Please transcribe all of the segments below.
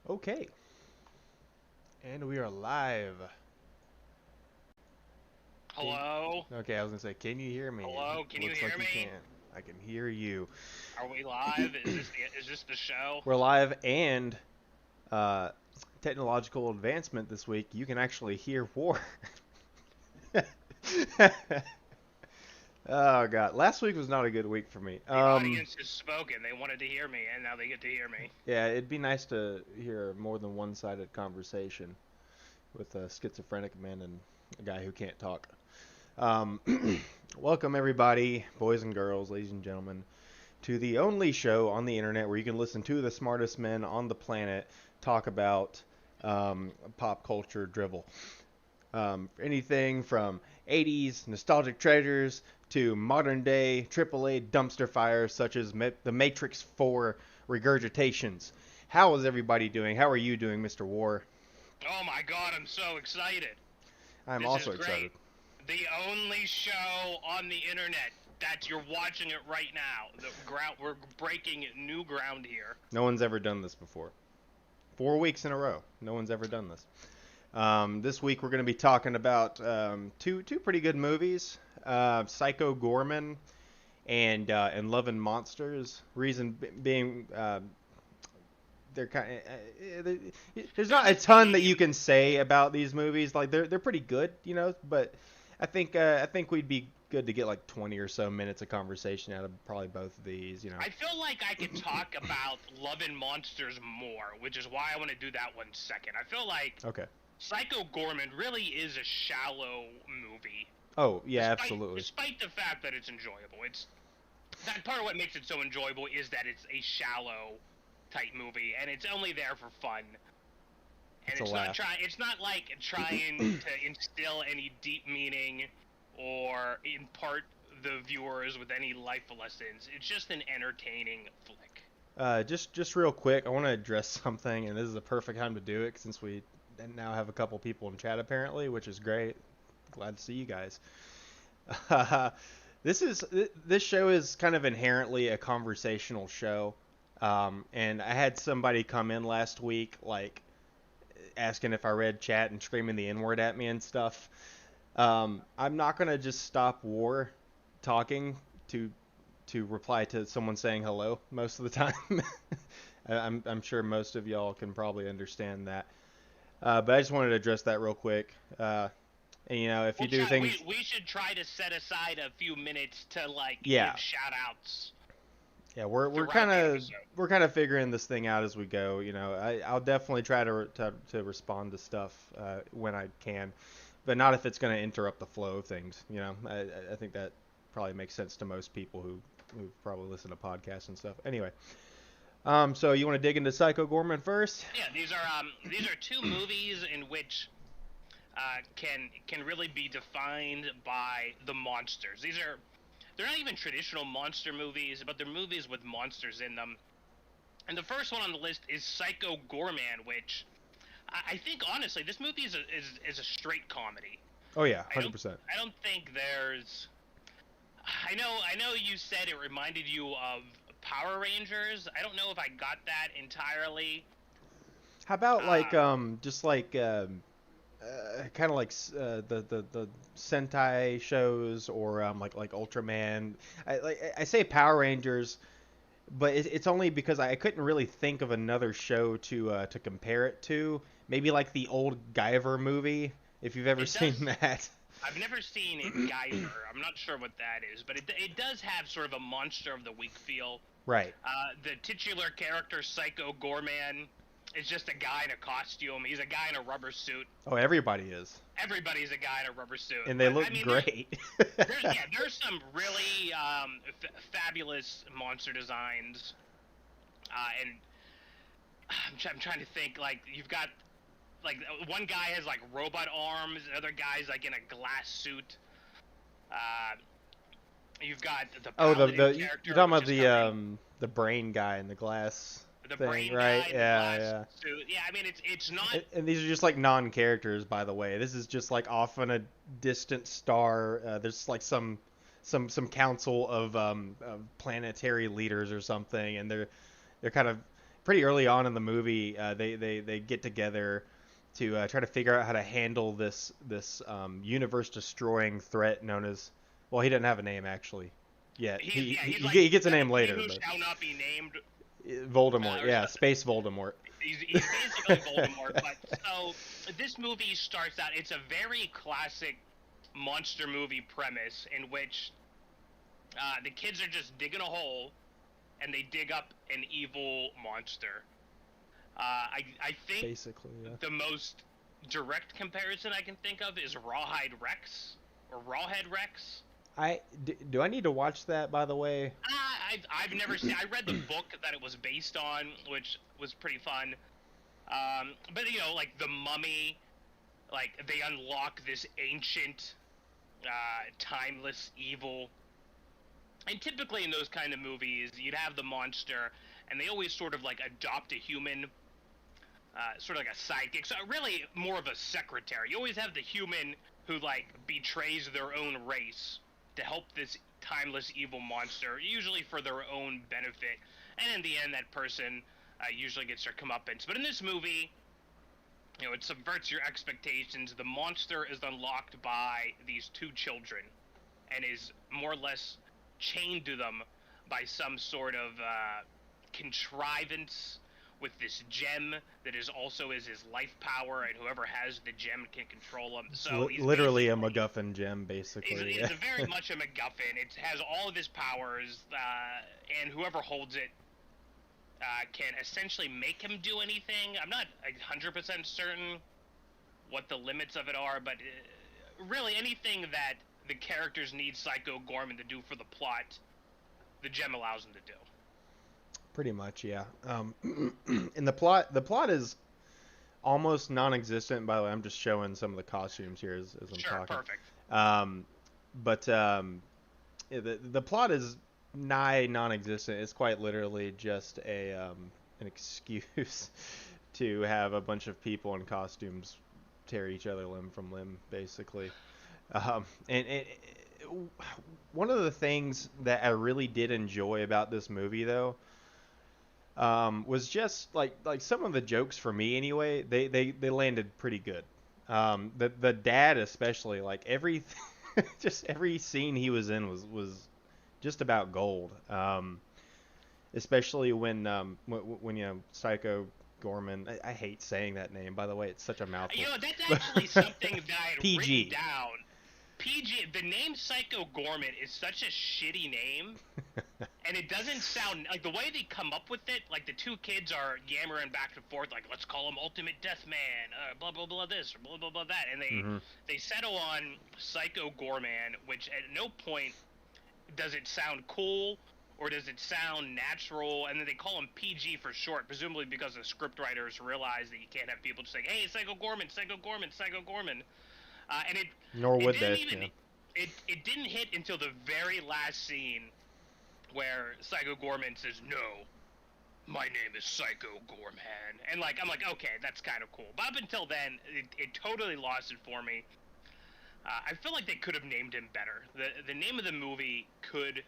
Okay, and we are live. Can Hello? okay, I was gonna say, can you hear me? Hello? Can you Looks hear like you me? can. I can hear you. Are we live? Is this the show? We're live, and uh, technological advancement this week. You can actually hear War. Oh God, last week was not a good week for me. The audience has spoken. They wanted to hear me, and now they get to hear me. Yeah, it'd be nice to hear more than one-sided conversation with a schizophrenic man and a guy who can't talk. Um, Welcome everybody, boys and girls, ladies and gentlemen, to the only show on the internet where you can listen to the smartest men on the planet talk about pop culture drivel. Anything from 80s nostalgic treasures to modern day AAA dumpster fires such as the Matrix 4 regurgitations. How is everybody doing? How are you doing, Mr. War? Oh my god, I'm so excited. I'm This is also great. excited. The only show on the internet that you're watching it right now. We're breaking new ground here. No one's ever done this before. 4 weeks in a row. No one's ever done this. This week we're going to be talking about two pretty good movies, Psycho Goreman and Love and Monsters. Reason being, they're kind of, there's not a ton that you can say about these movies. Like they're pretty good, But I think we'd be good to get like 20 or so minutes of conversation out of probably both of these. I feel like I could talk about Love and Monsters more, which is why I want to do that one second. I feel like Okay. Psycho Goreman really is a shallow movie. Oh yeah, Despite, absolutely. despite the fact that it's enjoyable, it's that part of what makes it so enjoyable is that it's a shallow type movie, and it's only there for fun. And It's a laugh. It's not like trying to instill any deep meaning or impart the viewers with any life lessons. It's just an entertaining flick. Just real quick, I want to address something, and this is the perfect time to do it since we now have a couple people in chat apparently, which is great. Glad to see you guys. This show is kind of inherently a conversational show, and I had somebody come in last week like asking if I read chat and screaming the N word at me and stuff. I'm not gonna just stop War talking to reply to someone saying hello most of the time. I'm sure most of y'all can probably understand that. But I just wanted to address that real quick. And if you We'll do try. things, We should try to set aside a few minutes to yeah, give shout outs yeah, we're throughout kind the of episode. figuring this thing out as we go. I'll definitely try to respond to stuff when I can, but not if it's going to interrupt the flow of things. I think that probably makes sense to most people who probably listen to podcasts and stuff. Anyway, so you want to dig into Psycho Gorman first? Yeah, these are two movies in which can really be defined by the monsters. They're not even traditional monster movies, but they're movies with monsters in them. And the first one on the list is Psycho Goreman, which I think honestly this movie is a straight comedy. Oh yeah, I don't 100%. I don't think there's I know you said it reminded you of Power Rangers. I don't know if I got that entirely. How about like Uh, just like kind of like the Sentai shows or like Ultraman. I say Power Rangers, but it's only because I couldn't really think of another show to compare it to. Maybe like the old Guyver movie, if you've ever it seen does that. I've never seen Geyser. I'm not sure what that is, but it does have sort of a monster of the week feel. Right. The titular character, Psycho Goreman, is just a guy in a costume. He's a guy in a rubber suit. Oh, everybody is, Everybody's a guy in a rubber suit. and they But look I mean, great. there's some really fabulous monster designs, and I'm trying to think. Like you've got like one guy has like robot arms, another guy's like in a glass suit. Uh, you've got the Oh, paladin you're character, talking which about is covering the brain guy in the glass the thing, brain right? guy in the Yeah, glass yeah. suit. Yeah, I mean it's not. And these are just like non-characters, by the way. This is just like off on a distant star. There's like some council of planetary leaders or something, and they're kind of pretty early on in the movie, they get together to try to figure out how to handle this universe destroying threat known as, well, he doesn't have a name actually yet. He's like He gets a name he later, who but shall not be named, Voldemort, or yeah, Space Voldemort. he's basically Voldemort. But so this movie starts out. It's a very classic monster movie premise in which the kids are just digging a hole and they dig up an evil monster. I think Basically, yeah. the most direct comparison I can think of is Rawhide Rex or Rawhead Rex. Do I need to watch that, by the way? I've never seen. I read the book that it was based on, which was pretty fun. But you know, like the Mummy, like they unlock this ancient, timeless evil. And typically in those kind of movies, you'd have the monster, and they always sort of like adopt a human, sort of like a sidekick. So really more of a secretary. You always have the human who like betrays their own race to help this timeless evil monster, usually for their own benefit. And in the end, that person usually gets their comeuppance. But in this movie, you know, it subverts your expectations. The monster is unlocked by these two children, and is more or less chained to them by some sort of contrivance with this gem that is also his life power, and whoever has the gem can control him. So he's literally a MacGuffin gem, basically. He's very much a MacGuffin. It has all of his powers, and whoever holds it can essentially make him do anything. I'm not 100% certain what the limits of it are, but really anything that the characters need Psycho Goreman to do for the plot, the gem allows him to do. Pretty much, yeah. And the plot is almost non-existent. By the way, I'm just showing some of the costumes here as I'm Sure, talking. perfect. But yeah, the plot is nigh non-existent. It's quite literally just an excuse to have a bunch of people in costumes tear each other limb from limb, basically. And one of the things that I really did enjoy about this movie, though, was just like some of the jokes, for me anyway. They landed pretty good. The dad especially, like just every scene he was in was just about gold. Especially when you know, Psycho Goreman. I hate saying that name, by the way. It's such a mouthful. You know, that's actually something that I had PG. written down. PG, the name Psycho Goreman is such a shitty name, and it doesn't sound like the way they come up with it. Like the two kids are yammering back and forth, like let's call him Ultimate Death Man, blah blah blah this, or blah blah blah that, and they settle on Psycho Goreman, which at no point does it sound cool or does it sound natural, and then they call him PG for short, presumably because the scriptwriters realize that you can't have people just saying, "Hey, Psycho Goreman, Psycho Goreman, Psycho Goreman." And Nor would they. It didn't hit until the very last scene where Psycho Goreman says, "No, my name is Psycho Goreman," and like I'm like, okay, that's kind of cool. But up until then, it totally lost it for me. I feel like they could have named him better. The name of the movie could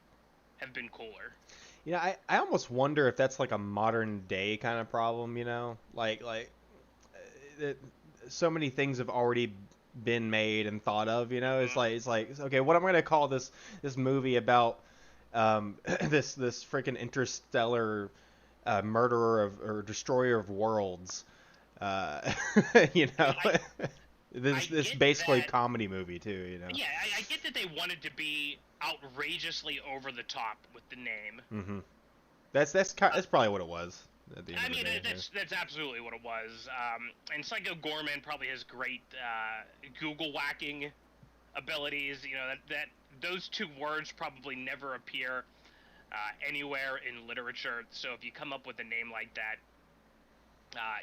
have been cooler. You know, I almost wonder if that's like a modern day kind of problem. You know, like so many things have already been made and thought of. You know, it's like okay, what am I gonna call this movie about this freaking interstellar murderer or destroyer of worlds? You know, this basically probably comedy movie too. You know. Yeah, I get that they wanted to be outrageously over the top with the name. Mm-hmm. That's probably what it was. I mean, that's absolutely what it was. And Psycho Goreman probably has great Google whacking abilities. You know, that those two words probably never appear anywhere in literature. So if you come up with a name like that,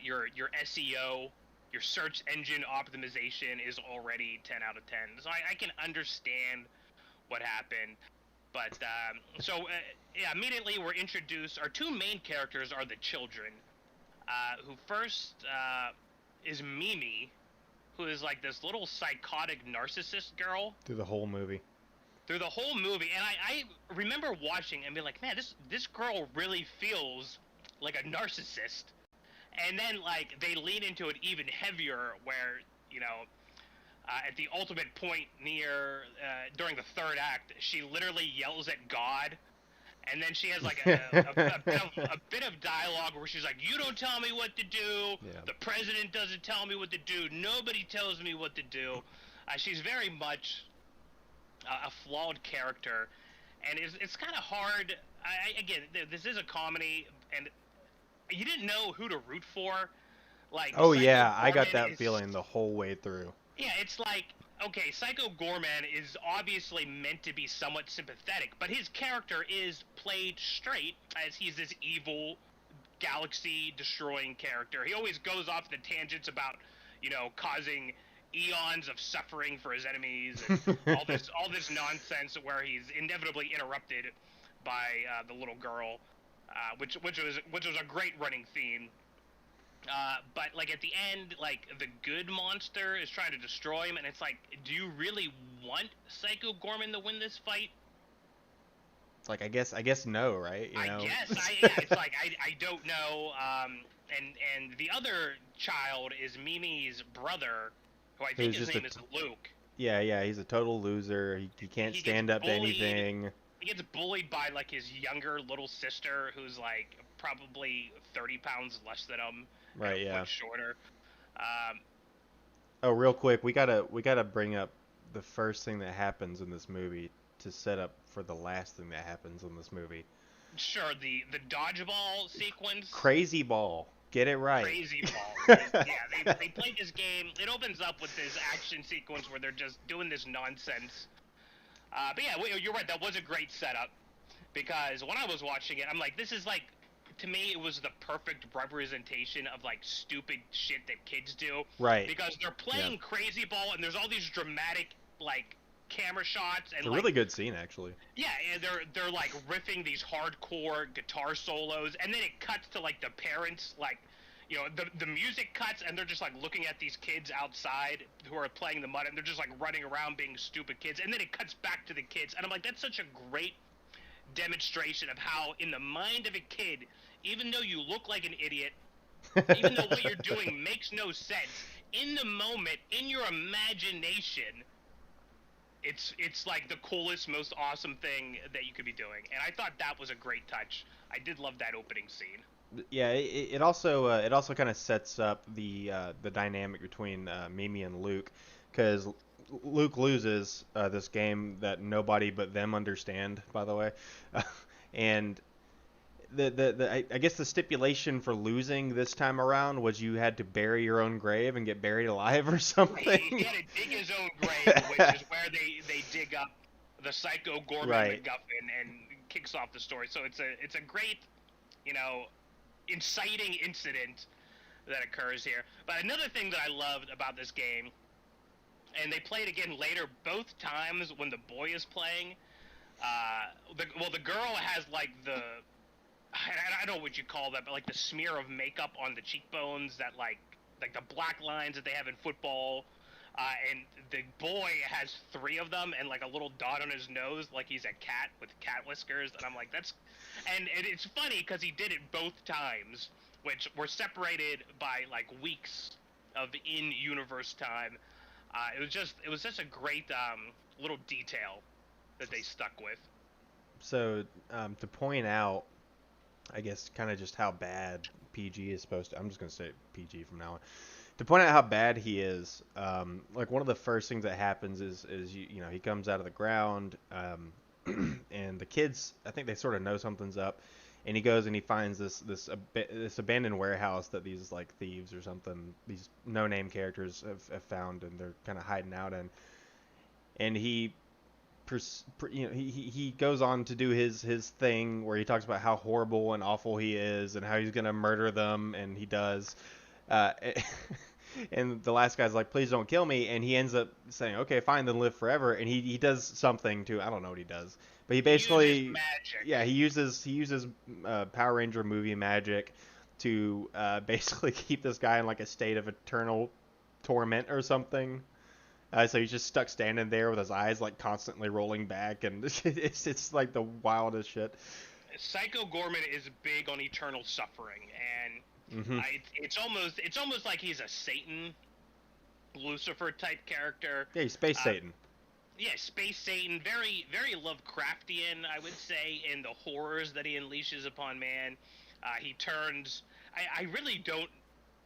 your SEO, your search engine optimization is already 10 out of 10. So I can understand what happened. But, yeah, immediately we're introduced. Our two main characters are the children, who first is Mimi, who is like this little psychotic narcissist girl. Through the whole movie. And I remember watching and being like, man, this girl really feels like a narcissist, and then like they lean into it even heavier, where you know at the ultimate point near during the third act, she literally yells at God, and then she has like a bit of dialogue where she's like, "You don't tell me what to do. Yeah. The president doesn't tell me what to do. Nobody tells me what to do." She's very much a flawed character, and it's kind of hard. Again, this is a comedy, and you didn't know who to root for. Like Oh Psycho yeah, I got Gorman that is feeling the whole way through. yeah, it's like okay, Psycho Goreman is obviously meant to be somewhat sympathetic, but his character is played straight as he's this evil, galaxy-destroying character. He always goes off the tangents about, causing eons of suffering for his enemies and all this nonsense where he's inevitably interrupted by the little girl, which was a great running theme. But like at the end, like the good monster is trying to destroy him, and it's like, do you really want Psycho Gorman to win this fight? Like I guess no, right? I guess yeah, it's like I don't know. And the other child is Mimi's brother, who I think Who's his just name is Luke. yeah, he's a total loser. He can't He gets stand up to bullied. anything. He gets bullied by like his younger little sister, who's like probably 30 pounds less than him, Right, and a yeah. foot shorter. Um, Oh, real quick, we gotta bring up the first thing that happens in this movie to set up for the last thing that happens in this movie. sure, the dodgeball sequence. Crazy ball. Get it right. Crazy ball. Yeah, they played this game. It opens up with this action sequence where they're just doing this nonsense. But yeah, you're right. That was a great setup because when I was watching it, I'm like, this is like, to me, it was the perfect representation of like stupid shit that kids do. Right. Because they're playing crazy ball and there's all these dramatic like camera shots and It's a like really good scene, actually. yeah, and they're like riffing these hardcore guitar solos, and then it cuts to like the parents, like, the music cuts, and they're just like looking at these kids outside who are playing the mud, and they're just like running around being stupid kids, and then it cuts back to the kids, and I'm like, that's such a great demonstration of how in the mind of a kid, even though you look like an idiot, even though what you're doing makes no sense, in the moment, in your imagination, it's like the coolest, most awesome thing that you could be doing, and I thought that was a great touch. I did love that opening scene. Yeah, it also kind of sets up the dynamic between Mimi and Luke, because Luke loses this game that nobody but them understand, by the way, and I guess the stipulation for losing this time around was you had to bury your own grave and get buried alive or something. He had to dig his own grave, which is where they dig up the Psycho Gorman Right. MacGuffin and kicks off the story. So it's a great, inciting incident that occurs here. But another thing that I loved about this game, and they play it again later both times when the boy is playing. The girl has like I don't know what you call that, but like the smear of makeup on the cheekbones, that like the black lines that they have in football, and the boy has 3 of them and like a little dot on his nose, like he's a cat with cat whiskers, and I'm like, and it's funny because he did it both times, which were separated by like weeks of in-universe time. It was just a great little detail that they stuck with. So to point out, I guess, kind of just how bad PG is supposed to. I'm just gonna say PG from now on. To point out how bad he is, like one of the first things that happens is he comes out of the ground, and the kids, I think they sort of know something's up, and he goes and he finds this abandoned warehouse that these like thieves or something, these no-name characters have found, and they're kind of hiding out in, and he he goes on to do his thing where he talks about how horrible and awful he is and how he's gonna murder them, and he does. Uh, and the last guy's like, "Please don't kill me," and he ends up saying, "Okay, fine, then live forever." And he does something to, I don't know what he does, but he basically magic. yeah he uses Power Ranger movie magic to basically keep this guy in like a state of eternal torment or something. So he's just stuck standing there with his eyes like constantly rolling back, and it's like the wildest shit. Psycho Goreman is big on eternal suffering, and Hmm. it's almost like he's a Satan, Lucifer type character. Yeah, he's Space Uh, Satan. yeah, space Satan, very very Lovecraftian, I would say, in the horrors that he unleashes upon man. He turns. I really don't.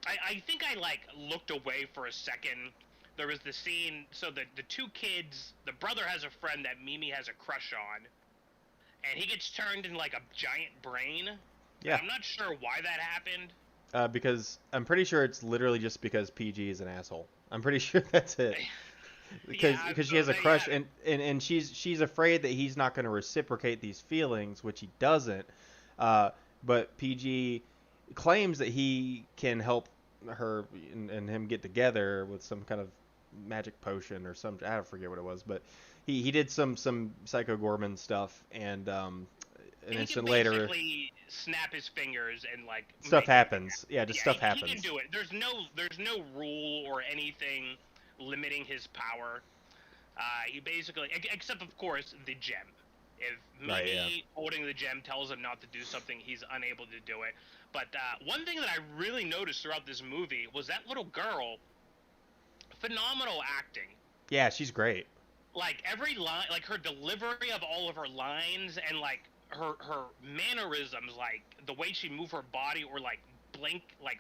I think I like looked away for a second. There was the scene. So the two kids, the brother has a friend that Mimi has a crush on, and he gets turned into like a giant brain. And Yeah, I'm not sure why that happened. because I'm pretty sure it's literally just because PG is an asshole. I'm pretty sure that's it. Yeah, Because so she has a they have crush, and she's afraid that he's not going to reciprocate these feelings, which he doesn't. Uh, but PG claims that he can help her and him get together with some kind of magic potion or some, I don't forget what it was, but he did some Psycho Gorman stuff, and an and he can instant later basically snap his fingers and like stuff make anything happens. Yeah, just yeah, stuff he can happens. do it. There's no rule or anything limiting his power. He basically, except of course the gem. If Right, yeah. Mimi holding the gem tells him not to do something, he's unable to do it. But one thing that I really noticed throughout this movie was that little girl, phenomenal acting. Yeah, she's great. Like every line, like her delivery of all of her lines, and like her mannerisms, like the way she moved her body, or like blink, like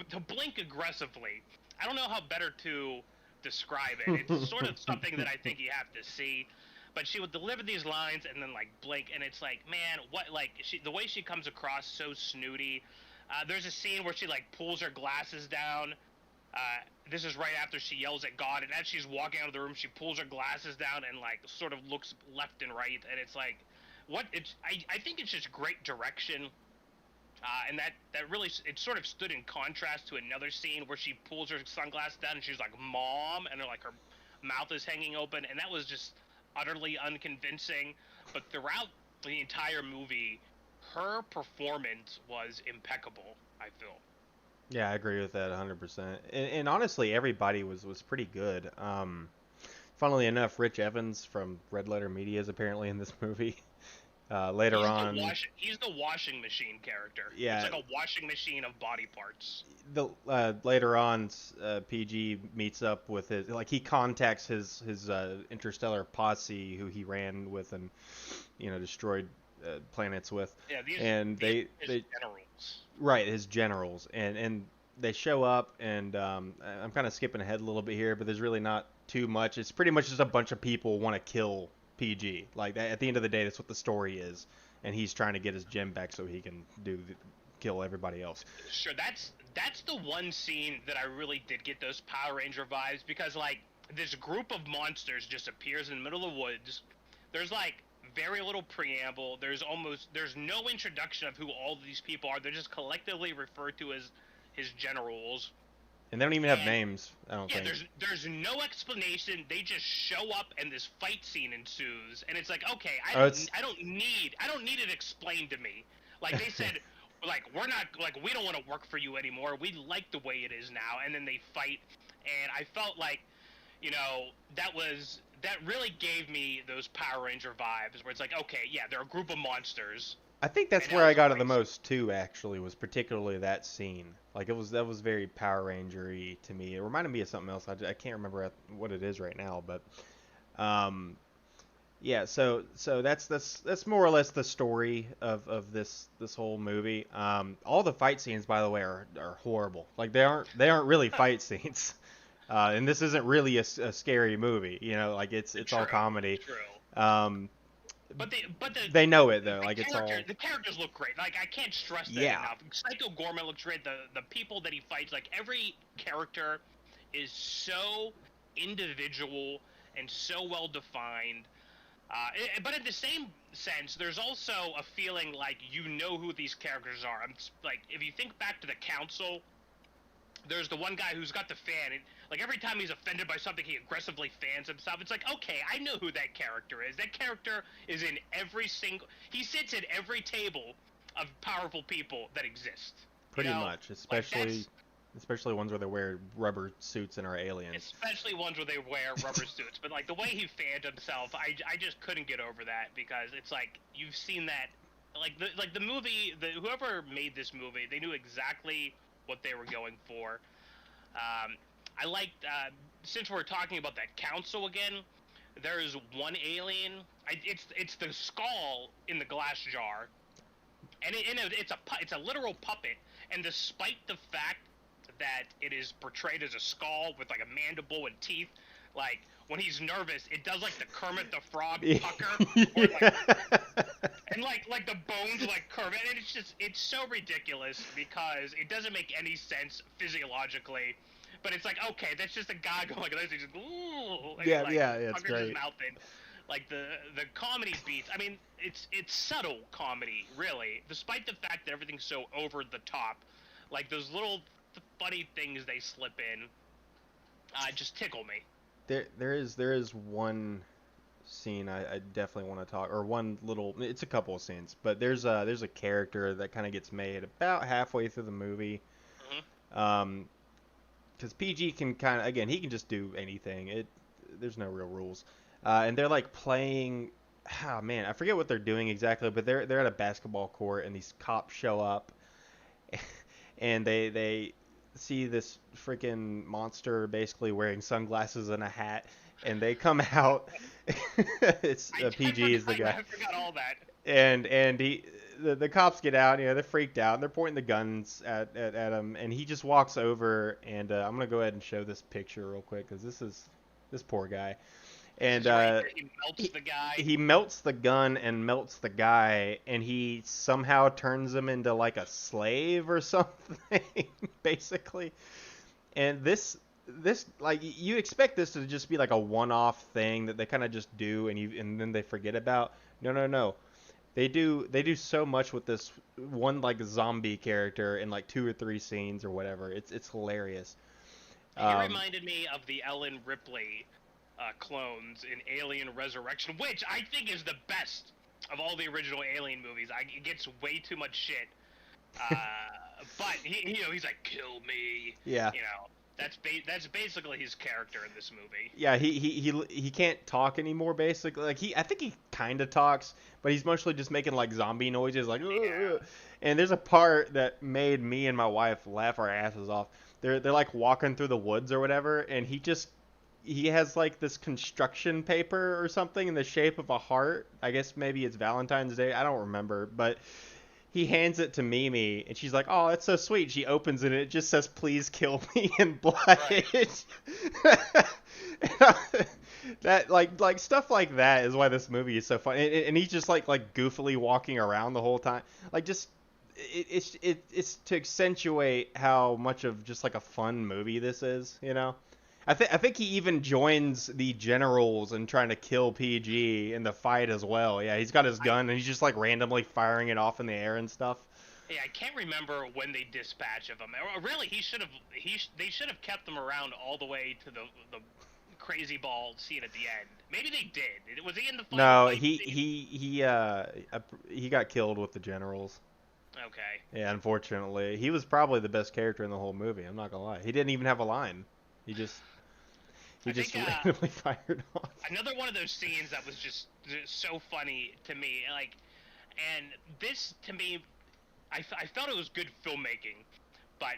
to blink aggressively. I don't know how better to describe it. It's sort of something that I think you have to see. But she would deliver these lines and then like blink, and it's like, man, what? Like the way she comes across so snooty. There's a scene where she like pulls her glasses down. This is right after she yells at God, and as she's walking out of the room, she pulls her glasses down and like sort of looks left and right, and it's like, what? I think it's just great direction, and that really it sort of stood in contrast to another scene where she pulls her sunglasses down and she's like, "Mom," and like her mouth is hanging open, and that was just utterly unconvincing. But throughout the entire movie, her performance was impeccable, I feel. Yeah, I agree with that 100%. And honestly, everybody was pretty good. Funnily enough, Rich Evans from Red Letter Media is apparently in this movie. Later on, He's the washing machine character. It's yeah, like a washing machine of body parts. the later on, PG meets up with his, like, he contacts his interstellar posse who he ran with and destroyed planets with, Yeah, and these they generals. right, his generals, and they show up, and I'm kind of skipping ahead a little bit here, but there's really not too much. It's pretty much just a bunch of people want to kill PG. Like, at the end of the day, that's what the story is, and he's trying to get his gem back so he can kill everybody else. Sure, that's the one scene that I really did get those Power Ranger vibes, because like this group of monsters just appears in the middle of the woods. There's like very little preamble. There's no introduction of who all of these people are. They're just collectively referred to as his generals. And they don't even have And names, I don't yeah, think. there's no explanation. They just show up and this fight scene ensues, and it's like, okay, Oh, it's I don't need it explained to me. Like they said, like we're not like we don't want to work for you anymore. We like the way it is now, and then they fight, and I felt like, that really gave me those Power Ranger vibes where it's like, okay, yeah, they're a group of monsters. I think that's And where now I it's a got it the fight most too. Actually, was particularly that scene. Like, that was very Power Ranger-y to me. It reminded me of something else. I can't remember what it is right now, but um, yeah. So that's more or less the story of this whole movie. All the fight scenes, by the way, are horrible. Like, they aren't really fight scenes. And this isn't really a scary movie. Like, it's all True, comedy. true. Um, But they know it though. Like, it's all. the characters look great. Like I can't stress that Yeah. enough. Psycho Goreman looks great. The people that he fights, like every character, is so individual and so well defined. But in the same sense, there's also a feeling like you know who these characters are. Like if you think back to the Council, there's the one guy who's got the fan, and like every time he's offended by something, he aggressively fans himself. It's like, okay, I know who that character is. That character is in every single. He sits at every table of powerful people that exist. Pretty You know? much, Like especially ones where they wear rubber suits and are aliens. especially ones where they wear rubber suits. But like the way he fanned himself, I just couldn't get over that, because it's like you've seen that like the movie, whoever made this movie, they knew exactly what they were going for. I liked since we're talking about that council again. There is one alien. It's the skull in the glass jar, and it's a literal puppet. And despite the fact that it is portrayed as a skull with like a mandible and teeth, like when he's nervous, it does like the Kermit the Frog pucker, or like, and like the bones like curve, and it's so ridiculous because it doesn't make any sense physiologically. But it's like, okay, that's just a guy going like this. He's just, ooh, and Yeah, he, like, yeah, it's puckers his great. mouth in. Like the comedy beats. I mean, it's subtle comedy, really, despite the fact that everything's so over the top. Like those little funny things they slip in, just tickle me. There is one scene I definitely want to talk, or one little. It's a couple of scenes, but there's a character that kind of gets made about halfway through the movie. Hmm. Um, because PG can kind of, again, he can just do anything. There's no real rules. And they're like playing. Oh man, I forget what they're doing exactly, but they're at a basketball court and these cops show up, and they see this freaking monster basically wearing sunglasses and a hat, and they come out. It's PG is the guy, I forgot all that. and the cops get out. They're freaked out and they're pointing the guns at him, and he just walks over, and I'm gonna go ahead and show this picture real quick because this poor guy. And Right, he melts he, the guy. he melts the gun and melts the guy, and he somehow turns him into like a slave or something, basically. And this like you expect this to just be like a one-off thing that they kind of just do and then they forget about. No, no, no. They do so much with this one like zombie character in like two or three scenes or whatever. It's hilarious. He Um, reminded me of the Ellen Ripley clones in Alien Resurrection, which I think is the best of all the original Alien movies. It gets way too much shit, uh, but he's like, "Kill me," yeah. you know. That's basically his character in this movie. Yeah, he can't talk anymore basically. Like I think he kind of talks, but he's mostly just making like zombie noises like Yeah. "Ugh." And there's a part that made me and my wife laugh our asses off. They're like walking through the woods or whatever, and he has like this construction paper or something in the shape of a heart. I guess maybe it's Valentine's Day. I don't remember, but he hands it to Mimi, and she's like, "Oh, it's so sweet." She opens it, and it just says, "Please kill me" in blood. Right. That like stuff like that is why this movie is so fun. And he's just like goofily walking around the whole time, like just it's to accentuate how much of just like a fun movie this is. I think he even joins the generals and trying to kill PG in the fight as well. Yeah, he's got his I gun and he's just like randomly firing it off in the air and stuff. Yeah, I can't remember when they dispatch of him. Or really, they should have kept him around all the way to the crazy ball scene at the end. Maybe they did. Was he in the final No, fight scene? he got killed with the generals. Okay. Yeah, unfortunately, he was probably the best character in the whole movie. I'm not gonna lie. He didn't even have a line. He just he I just think randomly fired off. another one of those scenes that was just so funny to me. Like, and this to me, I felt it was good filmmaking, but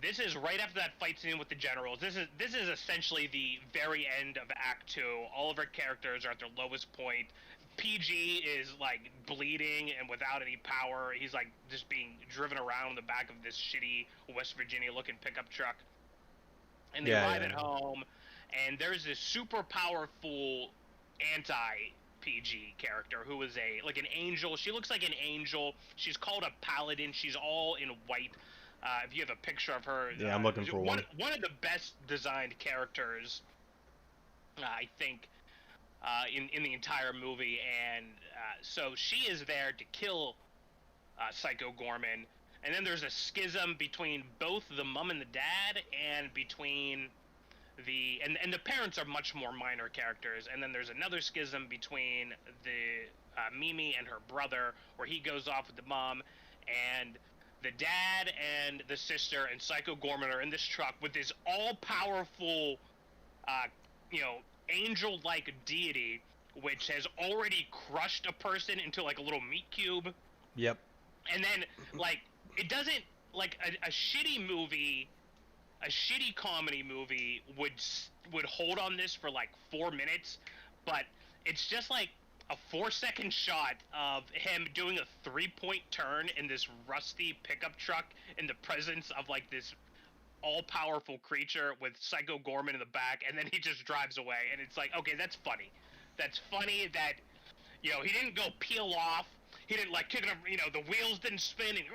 this is right after that fight scene with the generals. This is essentially the very end of Act Two. All of our characters are at their lowest point. PG is like bleeding and without any power. He's like just being driven around in the back of this shitty West Virginia looking pickup truck. And they Yeah, arrive yeah. at home, and there's this super powerful anti PG character who is an angel. She looks like an angel. She's called a paladin. She's all in white. If you have a picture of her, Yeah, I'm looking for one. one of the best designed characters, I think, in the entire movie. And so she is there to kill Psycho Gorman. And then there's a schism between both the mom and the dad, and between and the parents are much more minor characters. And then there's another schism between the Mimi and her brother, where he goes off with the mom, and the dad and the sister and Psycho Gorman are in this truck with this all-powerful, uh, you know, angel-like deity, which has already crushed a person into like a little meat cube. Yep. And then like it doesn't like a shitty movie, a shitty comedy movie would hold on this for like 4 minutes, but it's just like a 4 second shot of him doing a 3 point turn in this rusty pickup truck in the presence of like this all powerful creature with Psycho Goreman in the back, and then he just drives away. And it's like, okay, that's funny. That's funny that, he didn't go peel off. He didn't like kick it up, the wheels didn't spin and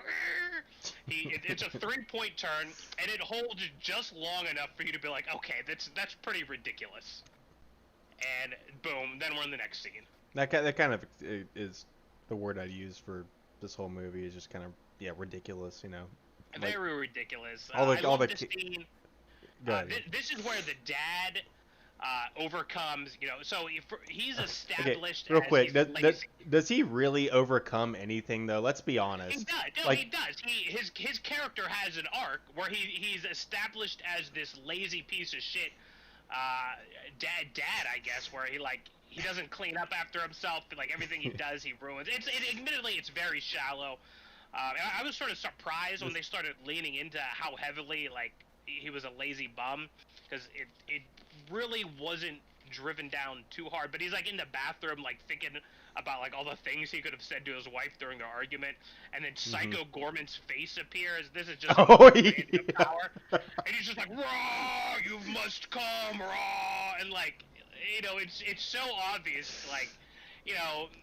it's a 3 point turn and it holds just long enough for you to be like, okay, that's pretty ridiculous. And boom, then we're in the next scene. That kind of is the word I'd use for this whole movie, is just kind of, yeah, ridiculous, Like, very ridiculous. all the I all love the this scene. Go ahead. This is where the dad overcomes, so he's established. Okay, real as quick, he's does he really overcome anything though? Let's be honest. He does. No, like, he does. His character has an arc where he's established as this lazy piece of shit dad, I guess, where he doesn't clean up after himself. Like everything he does, he ruins. Admittedly, it's very shallow. I was sort of surprised when they started leaning into how heavily he was a lazy bum, because it really wasn't driven down too hard. But he's in the bathroom thinking about all the things he could have said to his wife during their argument, and then Psycho Gorman's face appears. This is just yeah. power, and he's just like, "Raw, you must come, raw," and it's so obvious,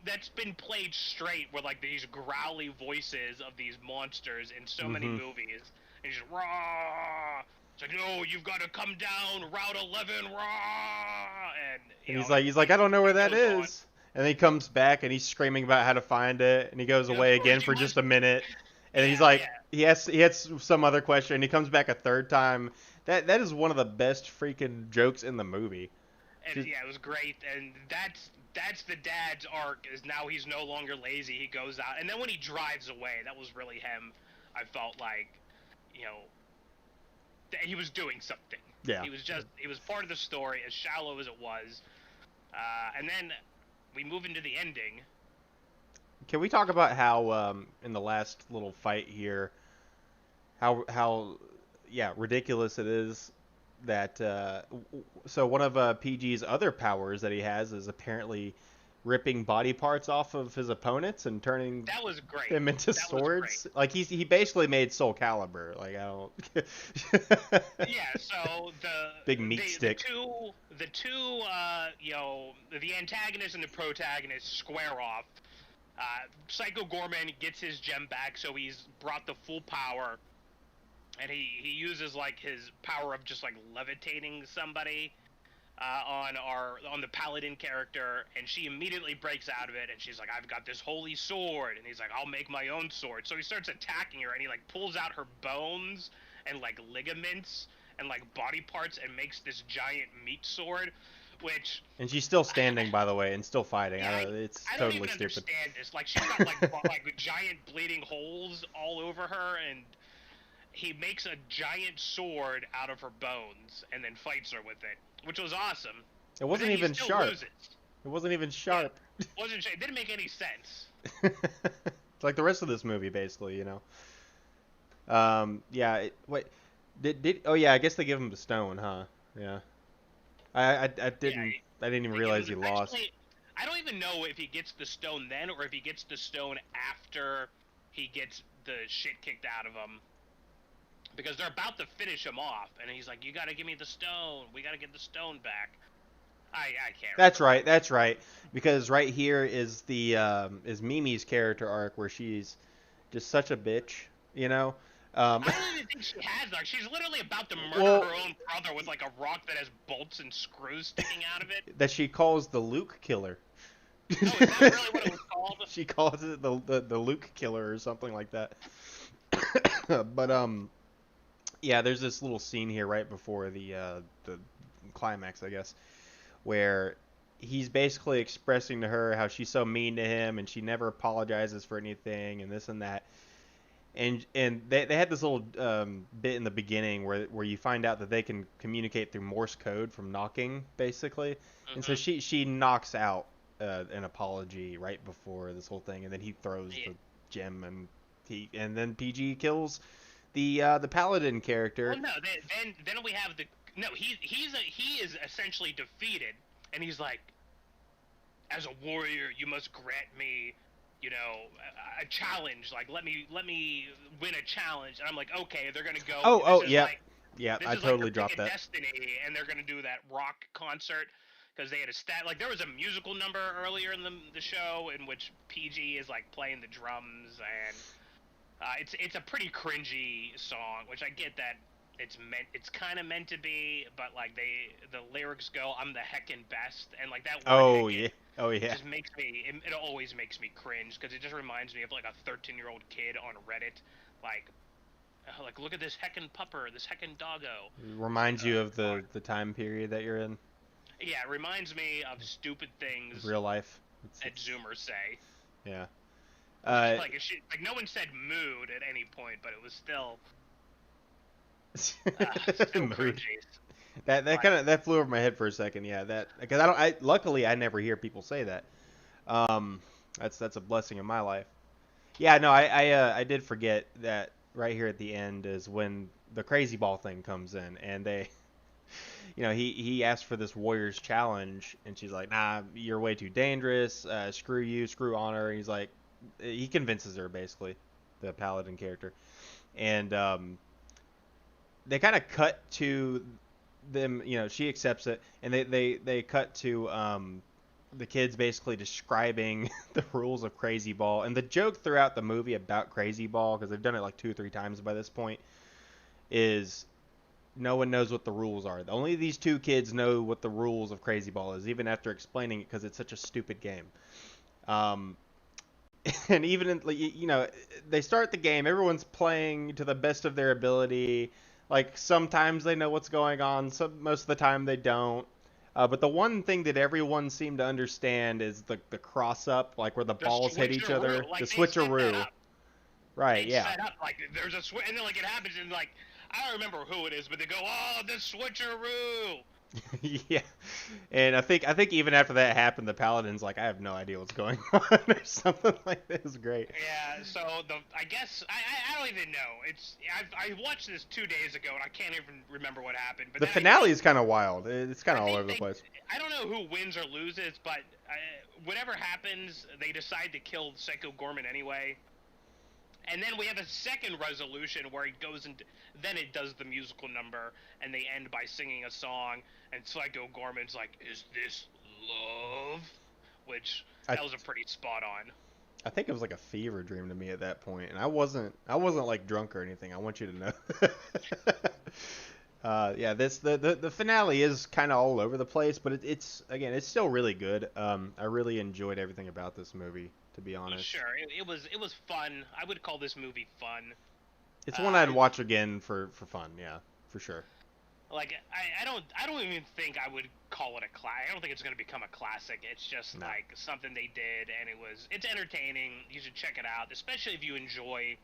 that's been played straight with these growly voices of these monsters in so many movies, and he's just, "Raw." It's like, "No, you've got to come down Route 11, raw," and he's like, I don't know where that is. And then he comes back and he's screaming about how to find it, and he goes away again for just a minute, and he's like, he has some other question, and he comes back a third time. That is one of the best freaking jokes in the movie. And it was great, and that's the dad's arc. Is now he's no longer lazy. He goes out, and then when he drives away, that was really him. I felt like, he was doing something. Yeah. He was part of the story, as shallow as it was. And then we move into the ending. Can we talk about how in the last little fight here, how ridiculous it is that so one of PG's other powers that he has is apparently ripping body parts off of his opponents and turning that was great. them into swords. Like he basically made Soul Calibur. Like, I don't. Yeah. So the big meat stick. The two the antagonist and the protagonist square off. Psycho Goreman gets his gem back, so he's brought the full power, and he uses his power of just levitating somebody on the paladin character, and she immediately breaks out of it, and she's like, "I've got this holy sword," and he's like, "I'll make my own sword." So he starts attacking her, and he pulls out her bones and ligaments and body parts and makes this giant meat sword, which. And she's still standing, by the way, and still fighting. Yeah, It's I totally don't even stupid. understand this. She's got giant bleeding holes all over her, and he makes a giant sword out of her bones and then fights her with it, which was awesome. It wasn't even sharp. It wasn't even sharp. Yeah, it didn't make any sense. It's like the rest of this movie, basically, Yeah. Wait. Oh yeah. I guess they give him the stone, huh? Yeah. I didn't. Yeah, I didn't even realize he lost. Actually, I don't even know if he gets the stone then or if he gets the stone after he gets the shit kicked out of him. Because they're about to finish him off, and he's like, "You got to give me the stone. We got to get the stone back." I can't. That's right. That's right. Because right here is the is Mimi's character arc, where she's just such a bitch, I don't even think she has that. She's literally about to murder her own brother with a rock that has bolts and screws sticking out of it. That she calls the Luke Killer. Oh, is that really what it was called? She calls it the Luke Killer or something like that. But yeah, there's this little scene here right before the climax, I guess, where he's basically expressing to her how she's so mean to him and she never apologizes for anything and this and that. And they had this little bit in the beginning where you find out that they can communicate through Morse code from knocking, basically. Mm-hmm. And so she knocks out an apology right before this whole thing, and then he throws gem, and then PG kills the paladin character. Well, no, then we have the no. He is essentially defeated, and he's like, as a warrior, you must grant me, a challenge. Like let me win a challenge. And I'm like, okay, they're gonna go. Oh, This is yeah, like yeah. this I is like totally their pick dropped of that. destiny, and they're gonna do that rock concert because they had a like there was a musical number earlier in the show in which PG is like playing the drums, and it's a pretty cringy song, which I get that it's kind of meant to be, but like the lyrics go, I'm the heckin' best, and like that word Oh heckin' yeah, oh yeah. just makes me it always makes me cringe because it just reminds me of like a 13-year-old kid on Reddit, like look at this heckin' pupper, this heckin' doggo. Reminds you of the time period that you're in. Yeah, it reminds me of stupid things Real life. that Zoomers say. Yeah. Like no one said mood at any point, but it was still still Mood. cringy. That flew over my head for a second. Yeah, that because luckily I never hear people say that. That's a blessing in my life. Yeah, no, I did forget that right here at the end is when the crazy ball thing comes in, and they, he asked for this warrior's challenge, and she's like, nah, you're way too dangerous. Screw you, screw honor. And he's like, he convinces her basically, the paladin character, and they kind of cut to them. She accepts it, and they cut to the kids basically describing the rules of Crazy Ball. And the joke throughout the movie about Crazy Ball, because they've done it like 2 or 3 times by this point, is no one knows what the rules are. Only these 2 kids know what the rules of Crazy Ball is, even after explaining it, because it's such a stupid game. And even they start the game, everyone's playing to the best of their ability. Like sometimes they know what's going on, most of the time they don't. But the one thing that everyone seemed to understand is the cross up, like where the balls hit each other, like the switcheroo. Right, they yeah. set up like there's a switch, and then like it happens, and like I don't remember who it is, but they go, "Oh, the switcheroo." Yeah, and I think even after that happened, the paladin's like, I have no idea what's going on, or something like this. Great. Yeah, so I guess I don't even know. I watched this 2 days ago and I can't even remember what happened. But the finale is kind of wild. It's kind of all over the place. I don't know who wins or loses, but whatever happens, they decide to kill Psycho Goreman anyway. And then we have a second resolution where it goes and then it does the musical number, and they end by singing a song, and Psycho Gorman's like, "Is this love?" Which that was a pretty spot on. I think it was like a fever dream to me at that point, and I wasn't like drunk or anything. I want you to know. Yeah, the finale is kind of all over the place, but it's still really good. I really enjoyed everything about this movie, to be honest. Sure, it was fun. I would call this movie fun. It's one I'd watch again for fun. Yeah, for sure. Like I don't even think I would call it a classic. I don't think it's gonna become a classic. It's just like something they did, and it's entertaining. You should check it out, especially if you enjoy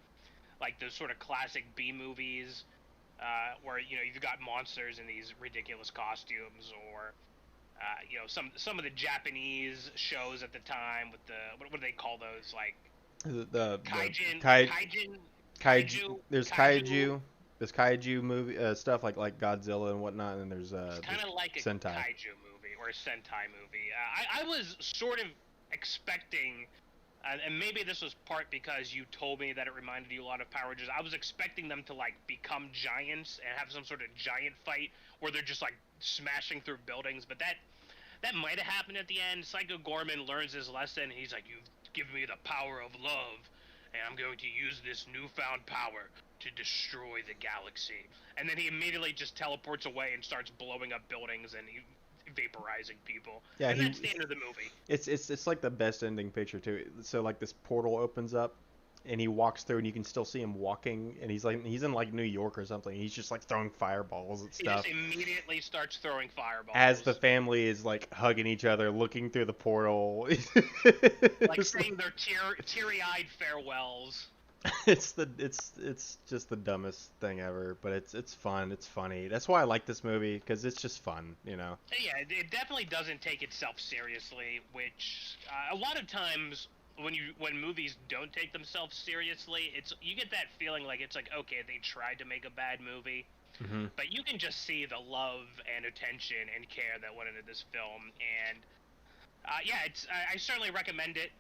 like those sort of classic B movies, where you've got monsters in these ridiculous costumes, or some of the Japanese shows at the time with the what do they call those, like the kaiju. There's kaiju. There's kaiju movie stuff like Godzilla and whatnot, and there's it's kind of like a Sentai. kaiju movie or a Sentai movie. I was sort of expecting, and maybe this was part because you told me that it reminded you a lot of Power Rangers. I was expecting them to like become giants and have some sort of giant fight where they're just like smashing through buildings, but that might have happened at the end. Psycho Goreman learns his lesson. He's like, "You've given me the power of love, and I'm going to use this newfound power to destroy the galaxy." And then he immediately just teleports away and starts blowing up buildings and vaporizing people. Yeah, and that's the end of the movie. It's like the best ending picture too. So like this portal opens up, and he walks through, and you can still see him walking, and he's in like New York or something. He's just like throwing fireballs and stuff. He just immediately starts throwing fireballs as the family is like hugging each other, looking through the portal, like saying their teary-eyed farewells. It's just the dumbest thing ever, but it's fun. It's funny. That's why I like this movie, because it's just fun, Yeah, it definitely doesn't take itself seriously, which a lot of times when movies don't take themselves seriously, it's you get that feeling like it's like okay, they tried to make a bad movie, Hmm. but you can just see the love and attention and care that went into this film, and yeah, I certainly recommend it.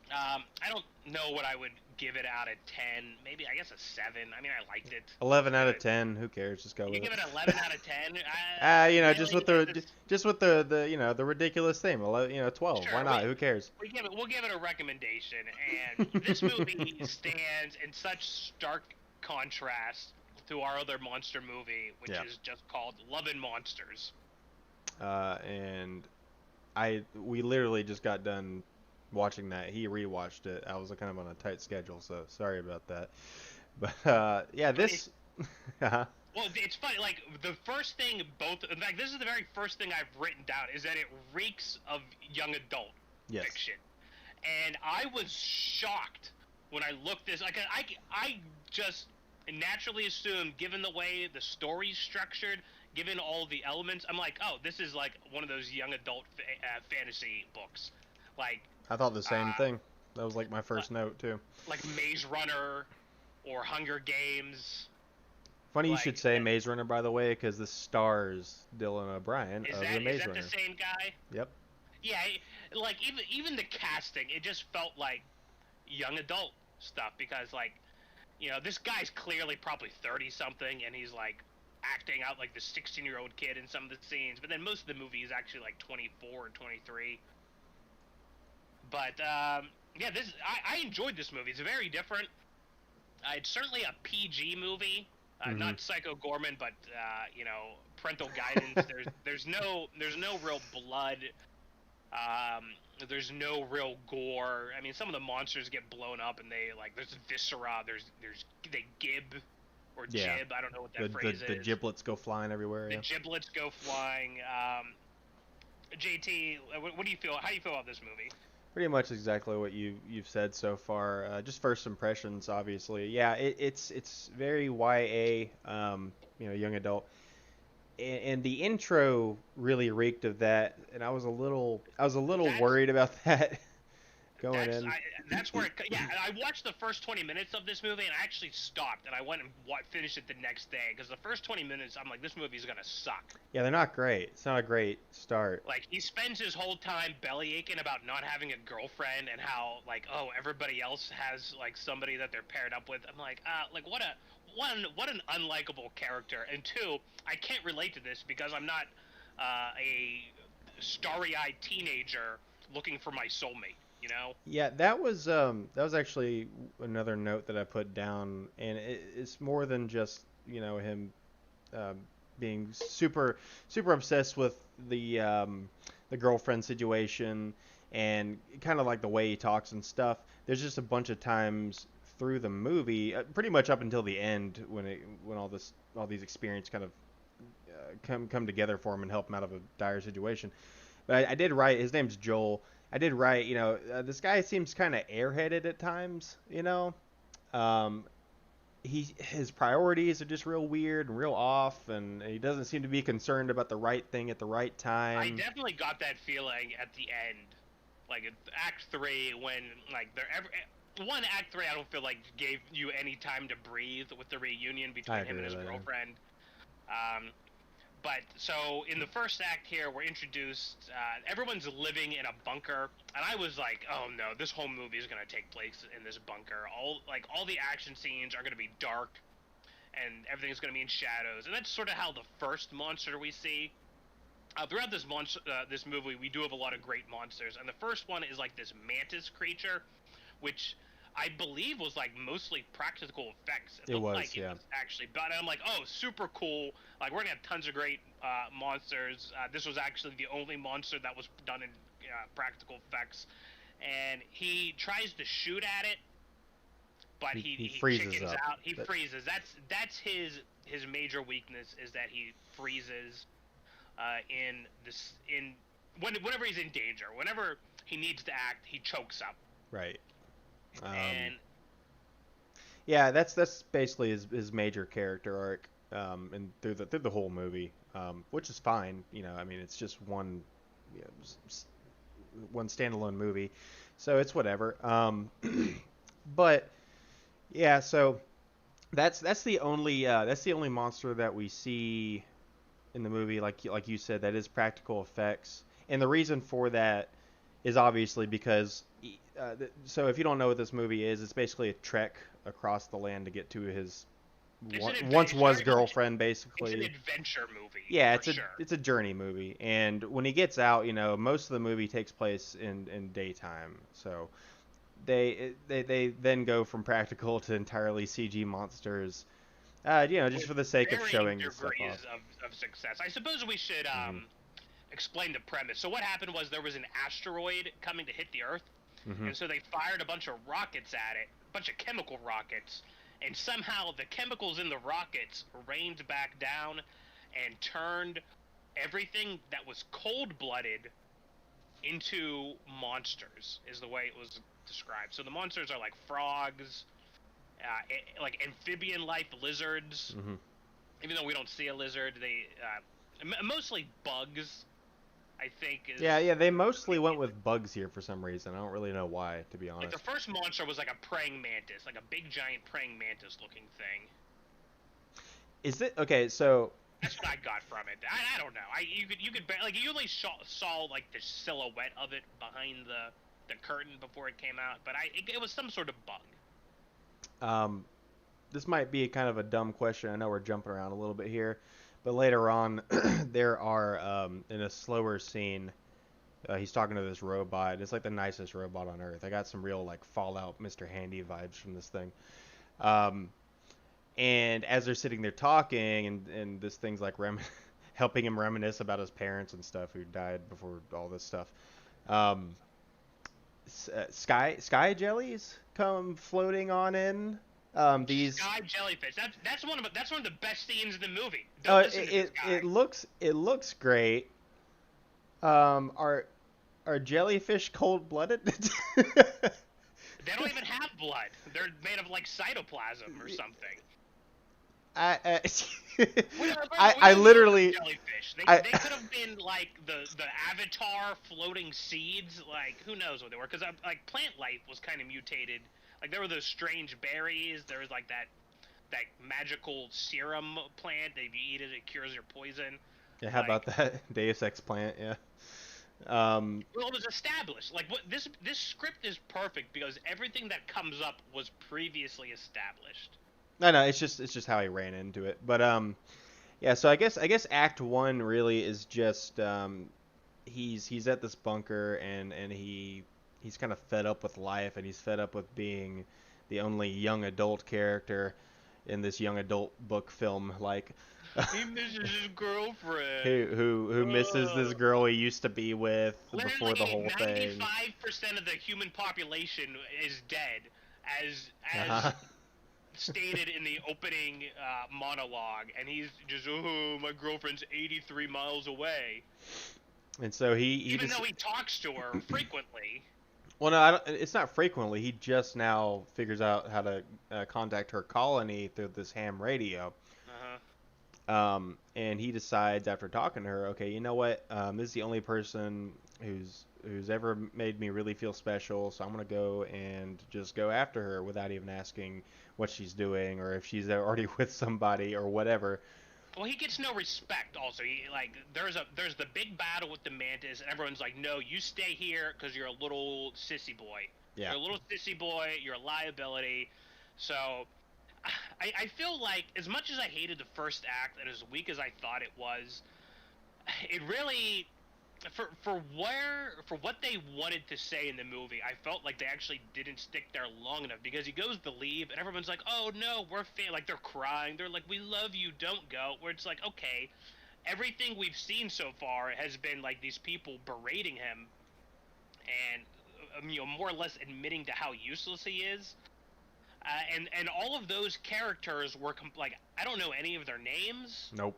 I don't know what I would give it out of 10. Maybe I guess a 7. I mean, I liked it. It was 11 out of good. 10. Who cares? Just go You with it. give it 11 out of 10. Just Really? with the the ridiculous theme. 12. Why Sure. not? Who cares? We'll give it a recommendation. And this movie stands in such stark contrast to our other monster movie, which Yeah. is just called Love and Monsters. And we literally just got done watching that. He rewatched it. I was kind of on a tight schedule, so sorry about that. But yeah, Funny. this. Uh-huh. Well, it's funny. Like the first thing, in fact, this is the very first thing I've written down is that it reeks of young adult Yes. fiction, and I was shocked when I looked this. Like I just naturally assumed, given the way the story's structured, given all the elements, I'm like, oh, this is like one of those young adult fantasy books, like I thought the same uh, thing. That was like my first note too. like Maze Runner or Hunger Games. Funny you should Like, say Maze Runner, by the way, because this stars Dylan O'Brien of the Maze is that Runner. the same guy? Yep. Yeah, like even the casting, it just felt like young adult stuff because like, this guy's clearly probably 30 something and he's like acting out like the 16-year-old kid in some of the scenes, but then most of the movie is actually like 24 or 23. But yeah, I enjoyed this movie. It's very different. It's certainly a PG movie. Not Psycho Goreman, but parental guidance. There's no real blood. There's no real gore. I mean, some of the monsters get blown up, and there's viscera. They gib or Yeah. jib. I don't know what that phrase The is. giblets go flying everywhere. The Yeah. giblets go flying. JT, what do you feel? How do you feel about this movie? Pretty much exactly what you've said so far. Just first impressions, obviously. Yeah, it's very YA, young adult, and the intro really reeked of that, and I was a little That's worried about that going in. that's where I watched the first 20 minutes of this movie and I actually stopped and I went and finished it the next day because the first 20 minutes I'm like, this movie's gonna suck. Yeah, they're not great. It's not a great start. Like he spends his whole time belly aching about not having a girlfriend and how like, oh, everybody else has like somebody that they're paired up with. I'm like, what an unlikable character. And two, I can't relate to this because I'm not a starry-eyed teenager looking for my soulmate. Yeah, that was actually another note that I put down, and it's more than just him um, being super obsessed with the girlfriend situation and kind of like the way he talks and stuff. There's just a bunch of times through the movie, pretty much up until the end when all these experiences kind of come together for him and help him out of a dire situation. But I did write, his name's Joel. I did write, this guy seems kind of airheaded at times, Um, his priorities are just real weird and real off, and he doesn't seem to be concerned about the right thing at the right I time. definitely got that feeling at the end, like in Act 3 when like Act 3 I don't feel like gave you any time to breathe with the reunion between him and his girlfriend. But so in the first act here, we're introduced. Everyone's living in a bunker, and I was like, "Oh no, this whole movie is gonna take place in this bunker. All the action scenes are gonna be dark, and everything's gonna be in shadows." And that's sort of how the first monster we see. Throughout this movie, we do have a lot of great monsters, and the first one is like this mantis creature, which I believe was like mostly practical effects. It looked was, like yeah. it was actually, but I'm like, oh, super cool. Like we're gonna have tons of great monsters. This was actually the only monster that was done in practical effects, and he tries to shoot at it, but he freezes chickens up. out. He freezes. That's his major weakness is that he freezes whenever he's in danger. Whenever he needs to act, he chokes up. Right. And yeah, that's basically his major character arc, and through the whole movie, which is fine. I mean, it's just one standalone movie. So it's whatever. But yeah, so that's the only monster that we see in the movie, like you said, that is practical effects. And the reason for that is obviously because so if you don't know what this movie is, it's basically a trek across the land to get to his once It's was very much girlfriend, it's an basically. adventure movie Yeah, for sure. it's a journey movie, and when he gets out, most of the movie takes place in daytime. So they then go from practical to entirely CG monsters, just With for the sake of varying showing this stuff degrees off. of success. I suppose we should Hmm. explain the premise. So what happened was there was an asteroid coming to hit the Earth, Hmm. and so they fired a bunch of rockets at it, a bunch of chemical rockets, and somehow the chemicals in the rockets rained back down and turned everything that was cold-blooded into monsters. Is the way it was described. So the monsters are like frogs, like amphibian-like lizards. Hmm. Even though we don't see a lizard, they mostly bugs. I think is Yeah, they mostly went with bugs here for some reason. I don't really know why, to be like the honest. first monster was like a praying mantis, like a big giant praying mantis looking thing. Is it okay? So That's what I got from it. I don't know. You could like you only saw like the silhouette of it behind the curtain before it came out, but it was some sort of bug. um, this might be kind of a dumb question. I know we're jumping around a little bit here, but later on, there are in a slower scene. He's talking to this robot. It's like the nicest robot on earth. I got some real like Fallout Mr. Handy vibes from this thing. Um, and as they're sitting there talking, and this thing's like helping him reminisce about his parents and stuff who died before all this stuff. Um, sky jellies come floating on in. These Sky jellyfish. That's one of the best scenes in the movie. Oh, Don't listen to this guy. it looks great. Um, are are jellyfish cold blooded? They don't even have blood. They're made of like cytoplasm or something. I Remember, I we know literally jellyfish. They I could have been like the Avatar floating seeds. Like who knows what they were? Because like plant life was kind of mutated. Like there were those strange berries. There was like that magical serum plant. If you eat it, it cures your poison. Yeah, how about Like that Deus Ex plant? Yeah. Um, well, it was established. Like what this script is perfect because everything that comes up was previously established. no, it's just how he ran into it. But yeah. So I guess Act One really is just he's at this bunker, and he's kind of fed up with life, and he's fed up with being the only young adult character in this young adult book film, like He misses his girlfriend. who misses this Ugh. girl he used to be with before the Literally, whole thing. 95% of the human population is dead, as Uh-huh. stated in the opening monologue, and he's just, oh, my girlfriend's 83 miles away. And so he Even just though he talks to her frequently. well, no, I don't, it's not frequently. He just now figures out how to contact her colony through this ham radio. Uh-huh. And he decides after talking to her, okay, you know what? This is the only person who's ever made me really feel special, so I'm gonna go and just go after her without even asking what she's doing or if she's already with somebody or whatever. Well, he gets no respect. Also, there's the big battle with the mantis, and everyone's like, "No, you stay here because you're a little sissy boy. Yeah. You're a little sissy boy. You're a liability." So, I feel like as much as I hated the first act and as weak as I thought it was, it really for what they wanted to say in the movie, I felt like they actually didn't stick there long enough because he goes to leave and everyone's like, "Oh no, like they're crying. They're like, "We love you, don't go." Where it's like, okay, everything we've seen so far has been like these people berating him and more or less admitting to how useless he is. And all of those characters were like I don't know any of their names. Nope.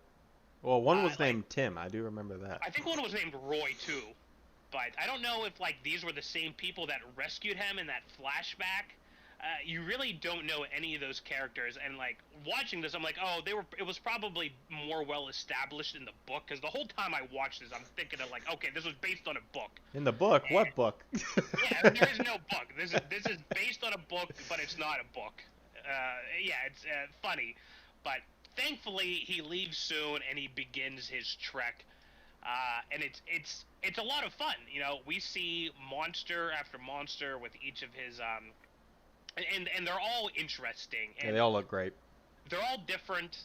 Well, one was Like named Tim. I do remember that. I think one was named Roy too, but I don't know if like these were the same people that rescued him in that flashback. you really don't know any of those characters, and like watching this, I'm like, oh, it was probably more well established in the book, because the whole time I watched this, I'm thinking of like, okay, this was based on a book. In the book? And, What book? yeah, there is no book. This is based on a book, but it's not a book. Yeah, it's funny, but thankfully he leaves soon and he begins his trek. And it's a lot of fun. You know, we see monster after monster with each of his and they're all interesting. And Yeah, they all look great. they're all different,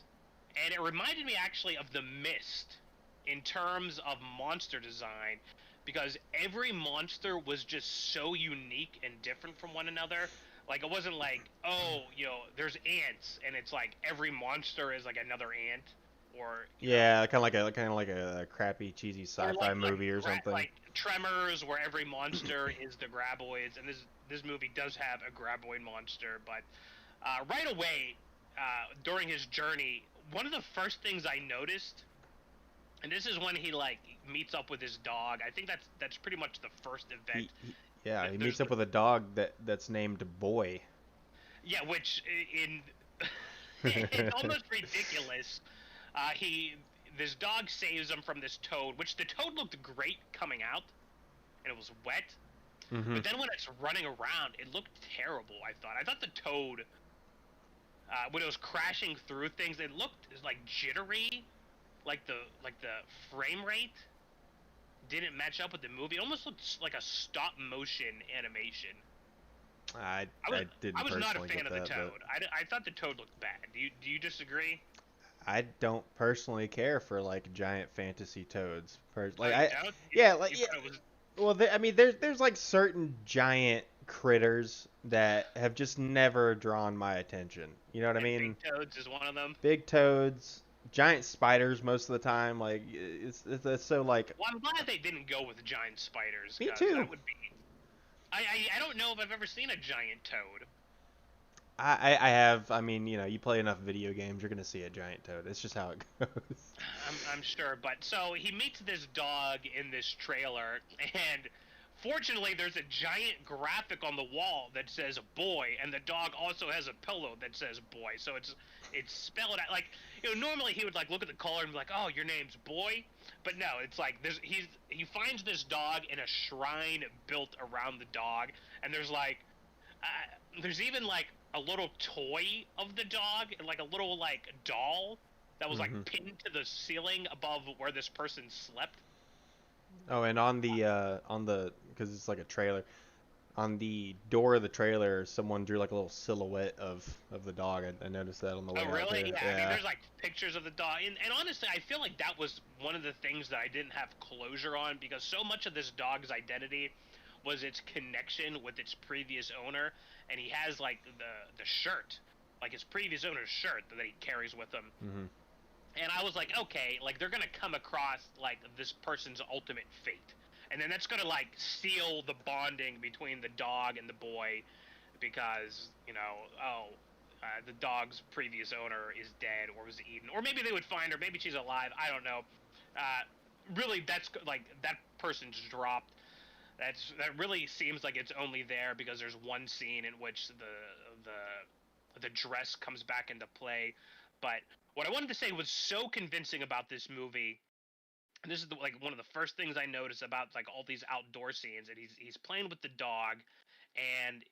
and it reminded me actually of The Mist in terms of monster design, because every monster was just so unique and different from one another. Like, it wasn't like, oh, you know, there's ants, and it's like every monster is like another ant, or Yeah, kind of like a crappy, cheesy or sci-fi movie or something. like Tremors, where every monster is the graboids, and this movie does have a graboid monster. But right away, during his journey, one of the first things I noticed, and this is when he like meets up with his dog. I think that's pretty much the first event. He meets up with a dog that's named Boy. Yeah, which in it's almost ridiculous. This dog saves him from this toad, which the toad looked great coming out, and it was wet. Mm-hmm. But then when it's running around, it looked terrible. I thought the toad, when it was crashing through things, it looked like jittery, like the frame rate didn't match up with the movie. It almost looked like a stop motion animation. I didn't. I was not a personally fan get of the that, toad. I thought the toad looked bad. Do you disagree? I don't personally care for like giant fantasy toads. Like Well, I mean, there's like certain giant critters that have just never drawn my attention. You know what I mean? Big toads is one of them. Big toads, giant spiders most of the time. Like it's so like. Well, I'm glad they didn't go with giant spiders. Me too. That would be. I don't know if I've ever seen a giant toad. I have. I mean, you know, you play enough video games, you're gonna see a giant toad. It's just how it goes. I'm sure, but so he meets this dog in this trailer, and fortunately, there's a giant graphic on the wall that says "boy," and the dog also has a pillow that says "boy." So it's spelled out like, you know. Normally, he would like look at the color and be like, "Oh, your name's Boy," but no, it's like he finds this dog in a shrine built around the dog, and there's like, there's even like a little toy of the dog, like a little like doll that was like pinned to the ceiling above where this person slept. Oh, and on the because it's like a trailer, on the door of the trailer, someone drew like a little silhouette of the dog. I noticed that on the way Oh, out really? there. Yeah. I mean, there's like pictures of the dog, and honestly, I feel like that was one of the things that I didn't have closure on, because so much of this dog's identity was its connection with its previous owner, and he has like the shirt, like his previous owner's shirt that he carries with him. Mm-hmm. And I was like, okay, like they're gonna come across like this person's ultimate fate, and then that's gonna like seal the bonding between the dog and the boy, because you know, the dog's previous owner is dead or was eaten, or maybe they would find her, maybe she's alive. I don't know. Really, that's like that person's dropped. That really seems like it's only there because there's one scene in which the dress comes back into play. But what I wanted to say was so convincing about this movie, and this is like one of the first things I noticed about like all these outdoor scenes, and he's playing with the dog, and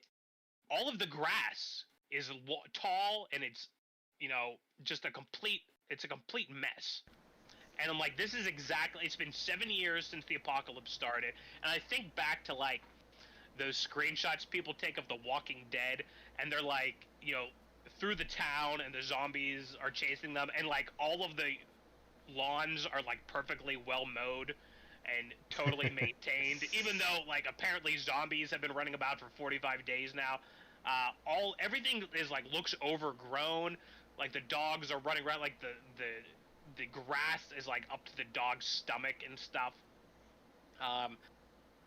all of the grass is tall, and it's, you know, just a complete mess. And I'm like, this is exactly, it's been 7 years since the apocalypse started, and I think back to like those screenshots people take of The Walking Dead, and they're like, you know, through the town and the zombies are chasing them, and like all of the lawns are like perfectly well mowed and totally maintained, even though like apparently zombies have been running about for 45 days now. Everything is like looks overgrown, like the dogs are running around, like the grass is like up to the dog's stomach and stuff.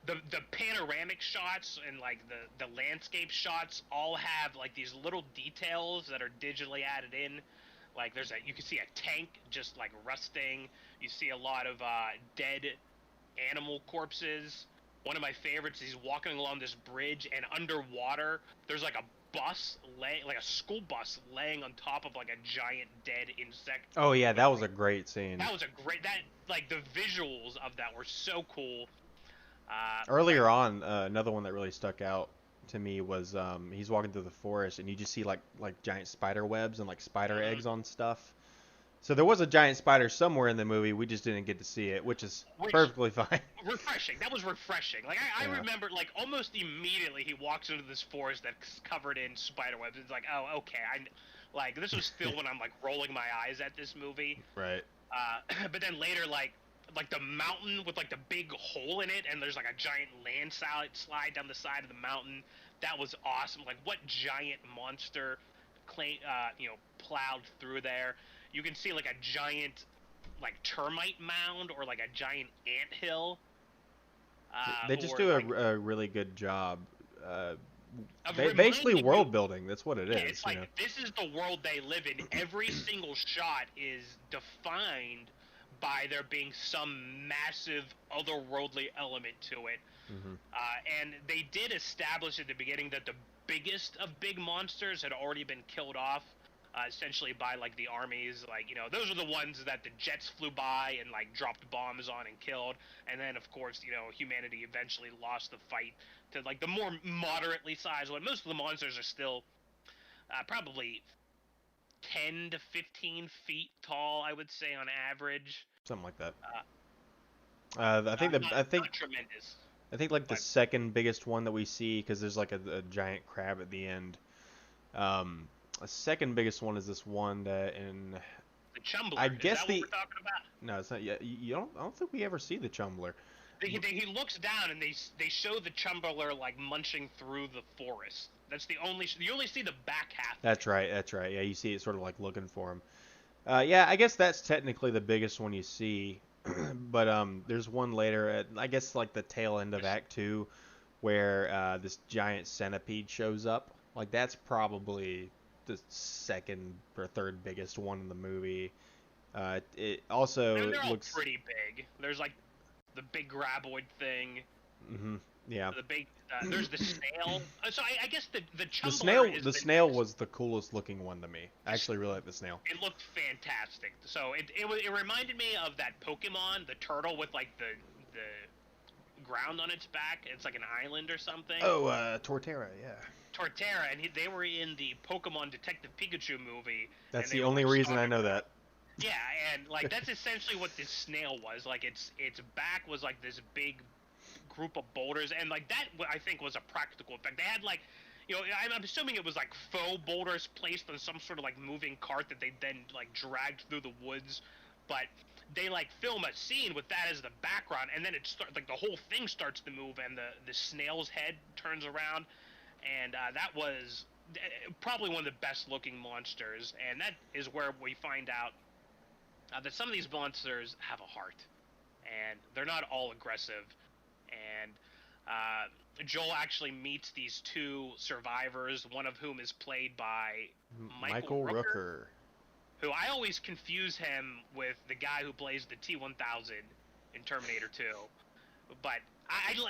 The panoramic shots and like the landscape shots all have like these little details that are digitally added in. Like you can see a tank just like rusting. You see a lot of dead animal corpses. One of my favorites is he's walking along this bridge, and underwater there's like a like a school bus laying on top of like a giant dead insect. Oh yeah, With, that was a great scene. that was a great that like the visuals of that were so cool. But Earlier on, another one that really stuck out to me was he's walking through the forest and you just see like giant spider webs and like spider mhm. eggs on stuff. So there was a giant spider somewhere in the movie. We just didn't get to see it, which is Which perfectly fine. refreshing. That was refreshing. Like I Yeah. remember, like almost immediately he walks into this forest that's covered in spider webs. It's like, oh, okay. Like this was still when I'm like rolling my eyes at this movie. Right. But then later, like the mountain with like the big hole in it, and there's like a giant slide down the side of the mountain. That was awesome. Like what giant monster, plowed through there. You can see like a giant, like termite mound or like a giant ant hill. They just Or do like a really good job. Uh, of Basically reminding you. world building. That's what it Yeah, is, it's you like know. this is the world they live in. Every single shot is defined by there being some massive otherworldly element to it. Hmm. And they did establish at the beginning that the biggest of big monsters had already been killed off, essentially by like the armies. Like those are the ones that the jets flew by and like dropped bombs on and killed. And then of course humanity eventually lost the fight to like the more moderately sized one. Most of the monsters are still probably 10 to 15 feet tall, I would say on average. Something like that. Uh, I think not not tremendous, like the but second biggest one that we see, because there's like a giant crab at the end. A second biggest one is this one that in the Chumbler, I is guess that what the we're talking about? no, it's not yet. You don't. I don't think we ever see the Chumbler. He looks down and they show the Chumbler like munching through the forest. That's the only you only see the back half of That's it. right. That's right. Yeah, you see it sort of like looking for him. Yeah, I guess that's technically the biggest one you see. But there's one later at I guess like the tail end of Act Two, where this giant centipede shows up. Like that's probably the second or third biggest one in the movie. It also They're all looks. pretty big. There's like the big graboid thing. Hmm. Yeah. The big there's the snail. So I guess the The Chumbler snail. is The the snail next. was the coolest looking one to me. I actually really like the snail. It looked fantastic. So it reminded me of that Pokemon, the turtle with like the ground on its back. It's like an island or something. Oh, Torterra. Yeah. Torterra, and they were in the Pokemon Detective Pikachu movie. That's And they the were, only like, reason I stalking know around. that. Yeah, and like that's essentially what this snail was. Like its back was like this big group of boulders, and like that I think was a practical effect. They had like, I'm assuming it was like faux boulders placed on some sort of like moving cart that they then like dragged through the woods, but they like film a scene with that as the background, and then it starts like the whole thing starts to move, and the snail's head turns around, and that was probably one of the best looking monsters, and that is where we find out that some of these monsters have a heart, and they're not all aggressive. And Joel actually meets these two survivors, one of whom is played by Michael Michael Rooker, Rooker. who I always confuse him with the guy who plays the T-1000 in Terminator 2. But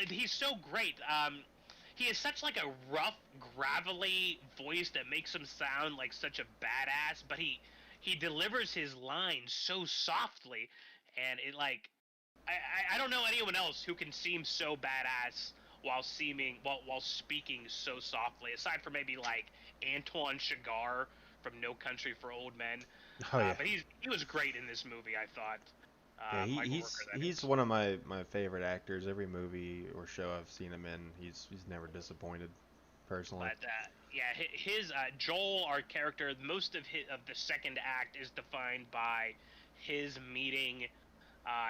he's so great. He has such like a rough, gravelly voice that makes him sound like such a badass, but he delivers his lines so softly, and it like I don't know anyone else who can seem so badass while speaking so softly, aside from maybe like Antoine Chigurh from No Country for Old Men. Oh yeah. But he was great in this movie, I thought. Yeah, Michael Rooker, that he's is. one of my favorite actors. Every movie or show I've seen him in, he's never disappointed, personally. But yeah, his Joel, our character, most of the second act is defined by his meeting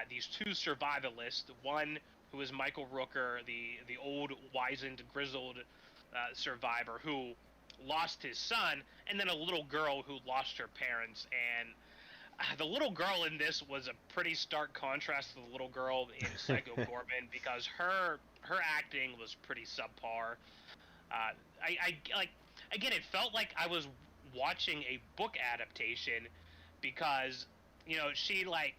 these two survivalists. One who is Michael Rooker, the old, wizened, grizzled survivor who lost his son, and then a little girl who lost her parents. And the little girl in this was a pretty stark contrast to the little girl in Psycho Goreman, because her acting was pretty subpar. I like again, it felt like I was watching a book adaptation, because she like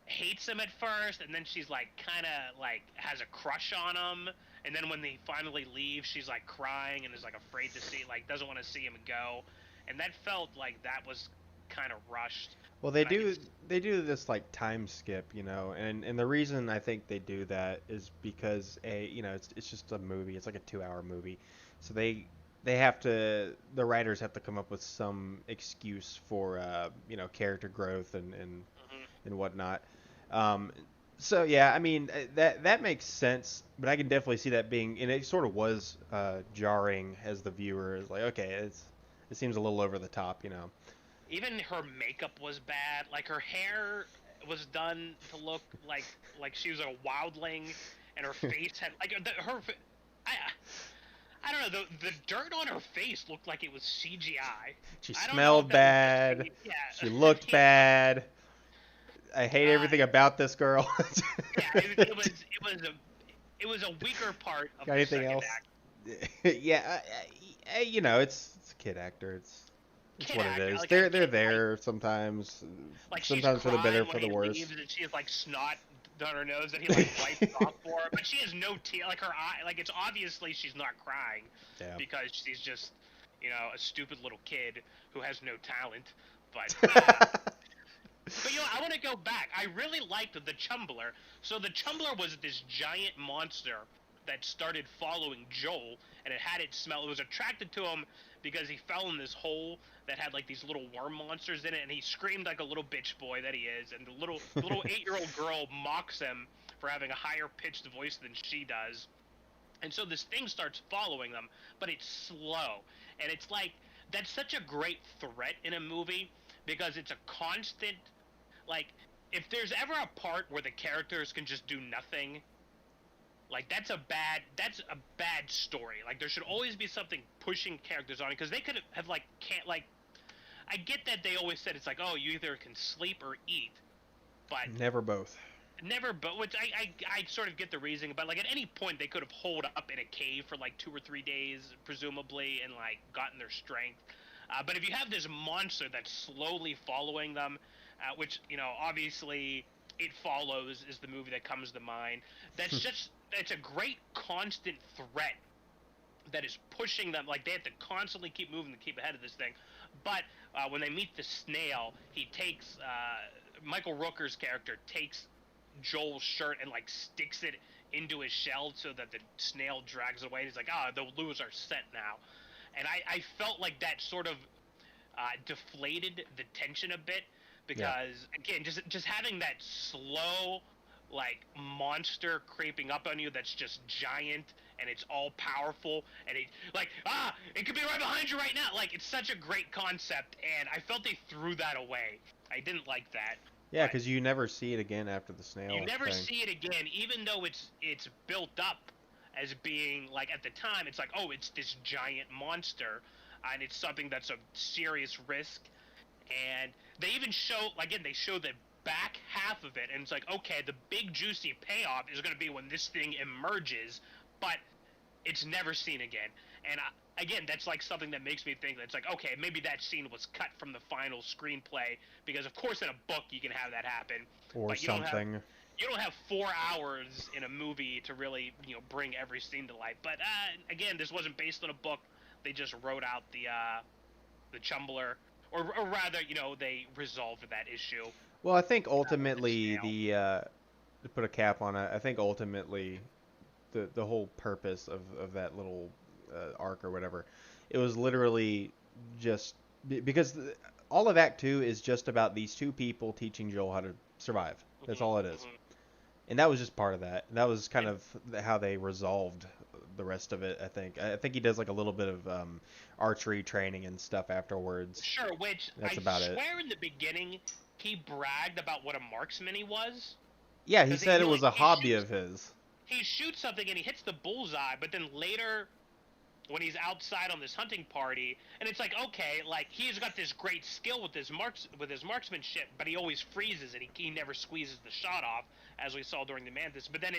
hates him at first, and then she's like kind of like has a crush on him, and then when they finally leave, she's like crying and is like afraid to see, like doesn't want to see him go, and that felt like that was kind of rushed. Well, But I can, they do this like time skip, you know, and the reason I think they do that is because you know, it's just a movie. It's like a 2 hour movie, so they have to the writers have to come up with some excuse for you know, character growth mhm. and whatnot. Um, so yeah, I mean, that makes sense, but I can definitely see that being, and it sort of was jarring as the viewer. Is like, okay, it seems a little over the top, you know. Even her makeup was bad. Like her hair was done to look like she was a wildling, and her face had like I I don't know, the dirt on her face looked like it was CGI. She I don't know if smelled that was just bad. yeah She looked yeah bad. I hate uh, everything about this girl. yeah it was a weaker part of Got the anything second else? act. Yeah, you know, it's a kid actor. It's Kid what it actor, is. like I They're can't there sometimes, like she's sometimes for the better, crying for when the he worse. leaves, and she has like snot down her nose that he like wipes off for her, but she has no tear. Like her eye, like it's obviously she's not crying Yeah. because she's just, you know, a stupid little kid who has no talent. But but you know, I want to go back. I really liked the Chumbler. So the Chumbler was this giant monster that started following Joel, and it had its smell. It was attracted to him because he fell in this hole that had like these little worm monsters in it, and he screamed like a little bitch boy that he is. And the little 8-year-old girl mocks him for having a higher pitched voice than she does. And so this thing starts following them, but it's slow, and it's like that's such a great threat in a movie because it's a constant like if there's ever a part where the characters can just do nothing, like that's a bad story. Like there should always be something pushing characters on because they could have like can't like I get that they always said it's like, oh, you either can sleep or eat, but Never both. never. But which I sort of get the reasoning, but like at any point they could have holed up in a cave for like 2 or 3 days presumably and like gotten their strength. But if you have this monster that's slowly following them, which you know obviously It Follows is the movie that comes to mind. That's just it's a great constant threat that is pushing them. Like they have to constantly keep moving to keep ahead of this thing. But when they meet the snail, he takes Michael Rooker's character takes Joel's shirt and like sticks it into his shell so that the snail drags it away. And he's like, "Ah, they'll lose our scent now." And I felt like that sort of deflated the tension a bit Yeah. because again, just having that slow like monster creeping up on you that's just giant and it's all powerful and it like it could be right behind you right now. Like it's such a great concept and I felt they threw that away. I didn't like that. Yeah, But because you never see it again after the snail you never thing. see it again, even though it's built up as being like at the time it's like oh it's this giant monster, and it's something that's a serious risk, and they even show again they show the back half of it, and it's like okay the big juicy payoff is going to be when this thing emerges, but it's never seen again, and again that's like something that makes me think that it's like okay maybe that scene was cut from the final screenplay because of course in a book you can have that happen, Or but something. you don't have 4 hours in a movie to really bring every scene to life. But again, this wasn't based on a book. They just wrote out the Chumbler, or rather, they resolved that issue. Well, I think With the ultimately snail. to put a cap on it, I think ultimately the whole purpose of that little arc or whatever, it was literally just because all of Act Two is just about these two people teaching Joel how to survive. That's all it is. Hmm. And that was just part of that. That was kind of how they resolved the rest of it. I think. I think he does like a little bit of archery training and stuff afterwards. Sure, which That's I about it. swear in the beginning he bragged about what a marksman he was. Yeah, he Because said he it was like a hobby of his. he shoots something and he hits the bullseye, but then later when he's outside on this hunting party, and it's like okay, like he's got this great skill with his marksmanship, but he always freezes and he never squeezes the shot off, as we saw during the Mantis. But then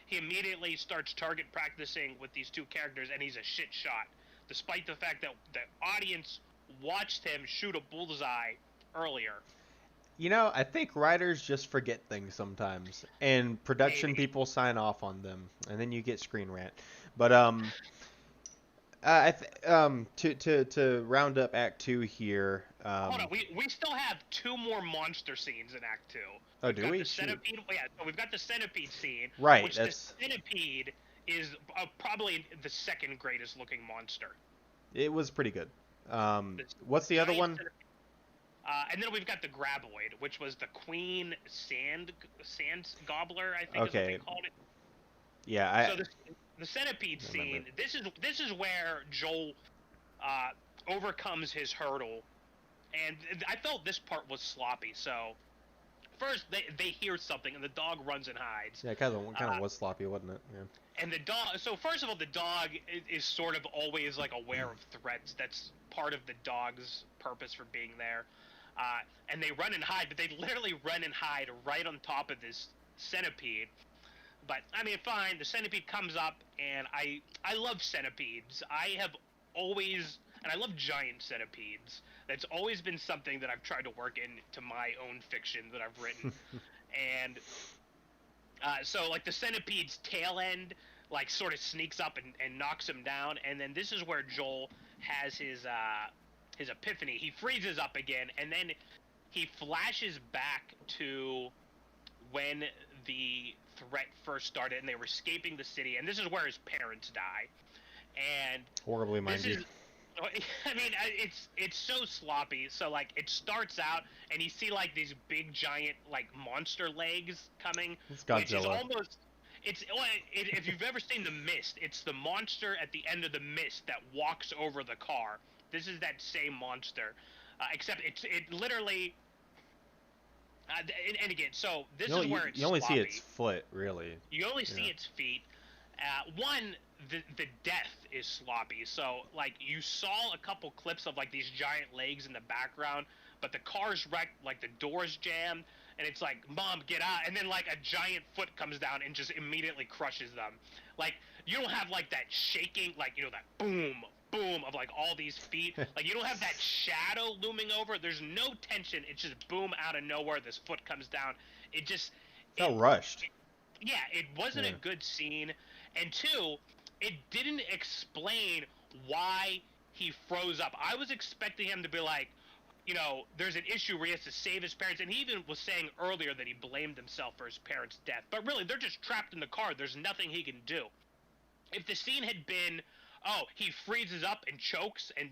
he immediately starts target practicing with these two characters, and he's a shit shot, despite the fact that the audience watched him shoot a bullseye earlier. I think writers just forget things sometimes, and production Maybe. people sign off on them, and then you get Screen Rant. But to round up Act Two here. Hold on, we still have two more monster scenes in Act Two. Oh, We've do got we? the Shoot. centipede. Yeah, so we've got the centipede scene, Right. which the That's centipede is probably the second greatest looking monster. it was pretty good. This What's the other giant one? centipede. And then we've got the graboid, which was the queen sand gobbler, I think is what they Okay. called it. Yeah, So the centipede I remember. scene. This is where Joel uh, overcomes his hurdle, and I felt this part was sloppy. So first they hear something, and the dog runs and hides. Yeah, kind of Uh, was sloppy, wasn't it? Yeah. and the dog. So first of all, the dog is sort of always like aware of threats. That's part of the dog's purpose for being there. And they run and hide, but they literally run and hide right on top of this centipede. But I mean, fine. The centipede comes up, and I love centipedes. I have always, and I love giant centipedes. That's always been something that I've tried to work into my own fiction that I've written. And so like the centipede's tail end like sort of sneaks up and knocks him down, and then this is where Joel has his epiphany. He freezes up again, and then he flashes back to when the threat first started and they were escaping the city, and this is where his parents die. And Horribly, mind this you. is I mean, it's so sloppy. So like, it starts out, and you see like these big giant like monster legs coming, It's which is Godzilla. almost if you've ever seen The Mist, it's the monster at the end of The Mist that walks over the car. This is that same monster, except it literally. And again, so this You is only, where it's you only see its sloppy. foot, really. You only see Yeah. its feet. One, the death is sloppy. So like you saw a couple clips of like these giant legs in the background, but the car's wrecked, like the door's jammed, and it's like, Mom, get out! And then like a giant foot comes down and just immediately crushes them. Like you don't have like that shaking, like that boom, boom of like all these feet. Like you don't have that shadow looming over. There's no tension. It's just boom out of nowhere. This foot comes down. It just it Felt rushed. yeah, it wasn't a Yeah. good scene, and two, it didn't explain why he froze up. I was expecting him to be like, there's an issue where he has to save his parents, and he even was saying earlier that he blamed himself for his parents' death. But really, they're just trapped in the car. There's nothing he can do. If the scene had been, oh, he freezes up and chokes, and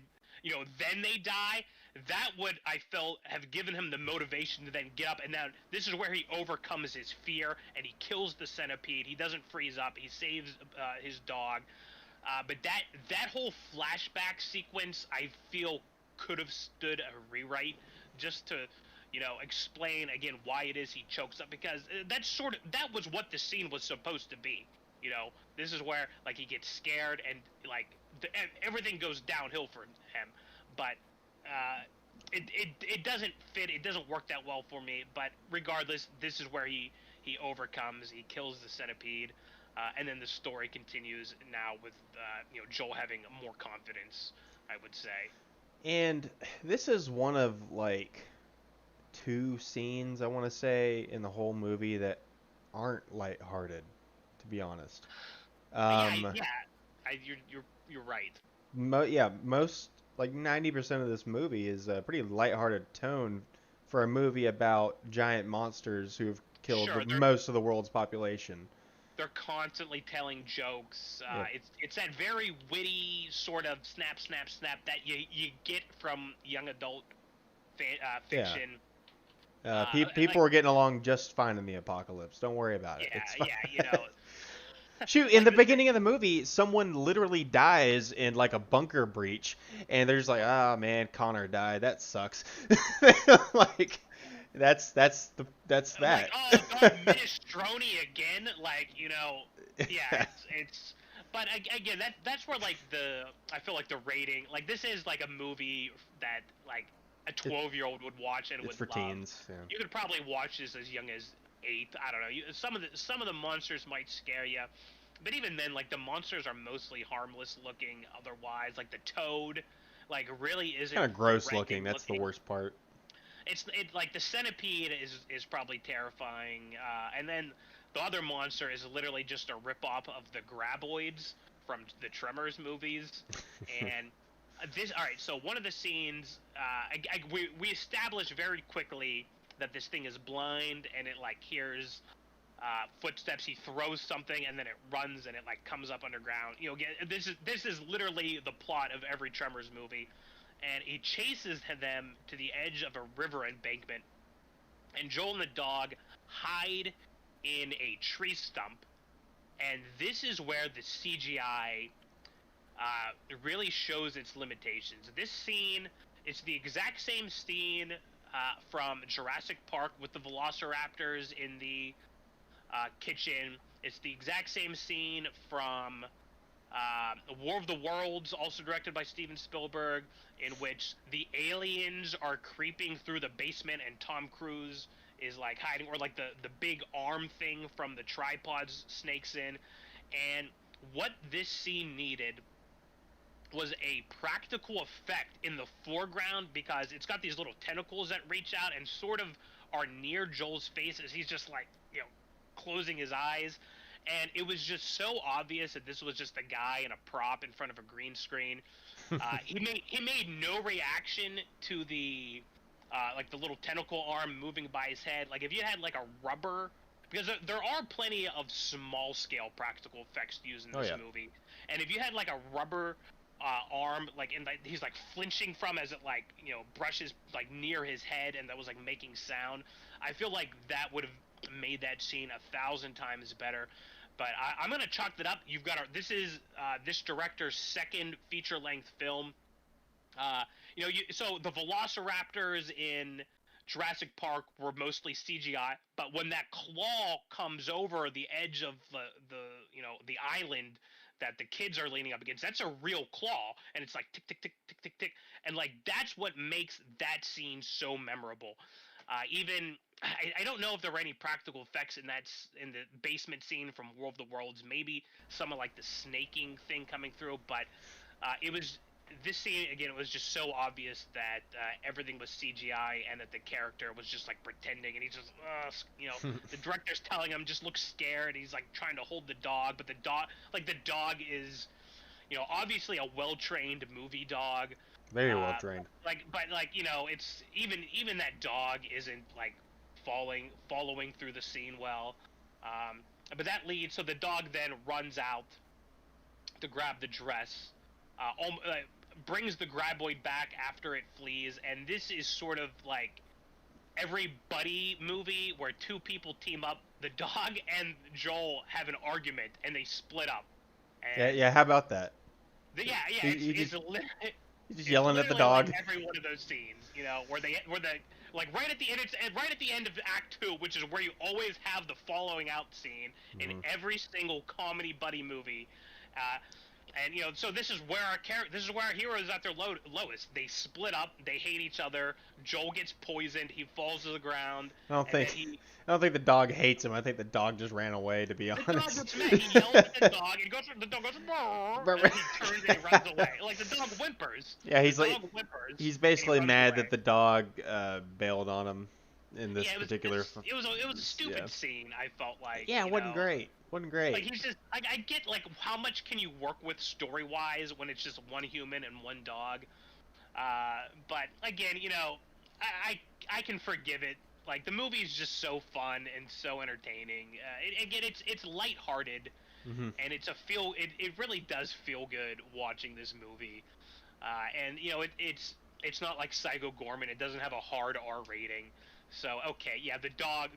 then they die, that would, I felt, have given him the motivation to then get up. And now this is where he overcomes his fear and he kills the centipede. He doesn't freeze up. He saves his dog. But that whole flashback sequence, I feel, could have stood a rewrite, just to explain again why it is he chokes up, because that was what the scene was supposed to be. This is where like he gets scared and like everything goes downhill for him. But it doesn't fit. It doesn't work that well for me. But regardless, this is where he overcomes. He kills the centipede, and then the story continues now with Joel having more confidence, I would say. And this is one of like two scenes I want to say in the whole movie that aren't lighthearted, to be honest. Yeah, Um, yeah. You're right. yeah, most like 90% of this movie is a pretty lighthearted tone for a movie about giant monsters who've killed Sure, most of the world's population. they're constantly telling jokes. Yeah. It's that very witty sort of snap, snap, snap that you get from young adult Yeah. fiction. People were getting along just fine in the apocalypse. Don't worry about it. Yeah, It's fine. yeah. Shoot, in Like the beginning of the movie, someone literally dies in like a bunker breach, and there's like, oh man, Connor died. That sucks. Like, that's like, that. oh god, minestrone again. Like, yeah, it's. But again, that's where like I feel like the rating, like this is like a movie that like a 12-year-old would watch and It's would for love. teens. Yeah. You could probably watch this as young as 8. I don't know. Some of the monsters might scare you, but even then, like the monsters are mostly harmless looking. Otherwise, like the toad, like really isn't Kind of gross threatening looking. That's the worst part. like the centipede is probably terrifying, and then the other monster is literally just a ripoff of the graboids from the Tremors movies, and this all right. So one of the scenes, we establish very quickly that this thing is blind and it like hears footsteps. He throws something and then it runs and it like comes up underground. This is literally the plot of every Tremors movie, and he chases them to the edge of a river embankment, and Joel and the dog hide in a tree stump, and this is where the CGI really shows its limitations. This scene is the exact same scene from Jurassic Park with the Velociraptors in the kitchen. It's the exact same scene from War of the Worlds, also directed by Steven Spielberg, in which the aliens are creeping through the basement and Tom Cruise is like hiding, or like the big arm thing from the tripods snakes in. And what this scene needed was a practical effect in the foreground, because it's got these little tentacles that reach out and sort of are near Joel's face as he's just like, closing his eyes. And it was just so obvious that this was just a guy in a prop in front of a green screen. He made no reaction to the like the little tentacle arm moving by his head. Like if you had like a rubber, because there are plenty of small scale practical effects used in this movie, and if you had like a rubber arm, like, and like, he's like flinching from as it like brushes like near his head and that was like making sound, I feel like that would have made that scene 1,000 times better. But I'm gonna chalk that up. You've got this is this director's second feature-length film. So the Velociraptors in Jurassic Park were mostly CGI, but when that claw comes over the edge of the island that the kids are leaning up against, that's a real claw, and it's like tick tick tick tick tick tick, and like that's what makes that scene so memorable. Even I don't know if there were any practical effects in the basement scene from War of the Worlds. Maybe some of like the snaking thing coming through, but it was this scene again. It was just so obvious that everything was CGI and that the character was just like pretending, and he's just the director's telling him just look scared. He's like trying to hold the dog, but the dog is obviously a well-trained movie dog. Very well trained. It's even that dog isn't like following through the scene well. But that leads, so the dog then runs out to grab the dress, brings the graboid back after it flees, and this is sort of like every buddy movie where two people team up. The dog and Joel have an argument and they split up. And yeah. How about that? It's just yelling at the dog. Like every one of those scenes, where the like right at the end, it's right at the end of Act 2, which is where you always have the following out scene in every single comedy buddy movie. And so this is where our heroes is at their lowest. They split up. They hate each other. Joel gets poisoned. He falls to the ground. I don't think the dog hates him. I think the dog just ran away. To be honest, the dog gets mad. He yells at the dog, and the dog goes, and he turns and he runs away. Like the dog whimpers. Yeah, he's basically mad that the dog bailed on him in this particular. It was a stupid scene. I felt like. Yeah, it wasn't great. Like he's just I get like how much can you work with story wise when it's just one human and one dog, but again I can forgive it. Like the movie is just so fun and so entertaining. It's lighthearted, and it really does feel good watching this movie, and it's not like Psycho Goreman. It doesn't have a hard R rating. So okay, yeah, the dog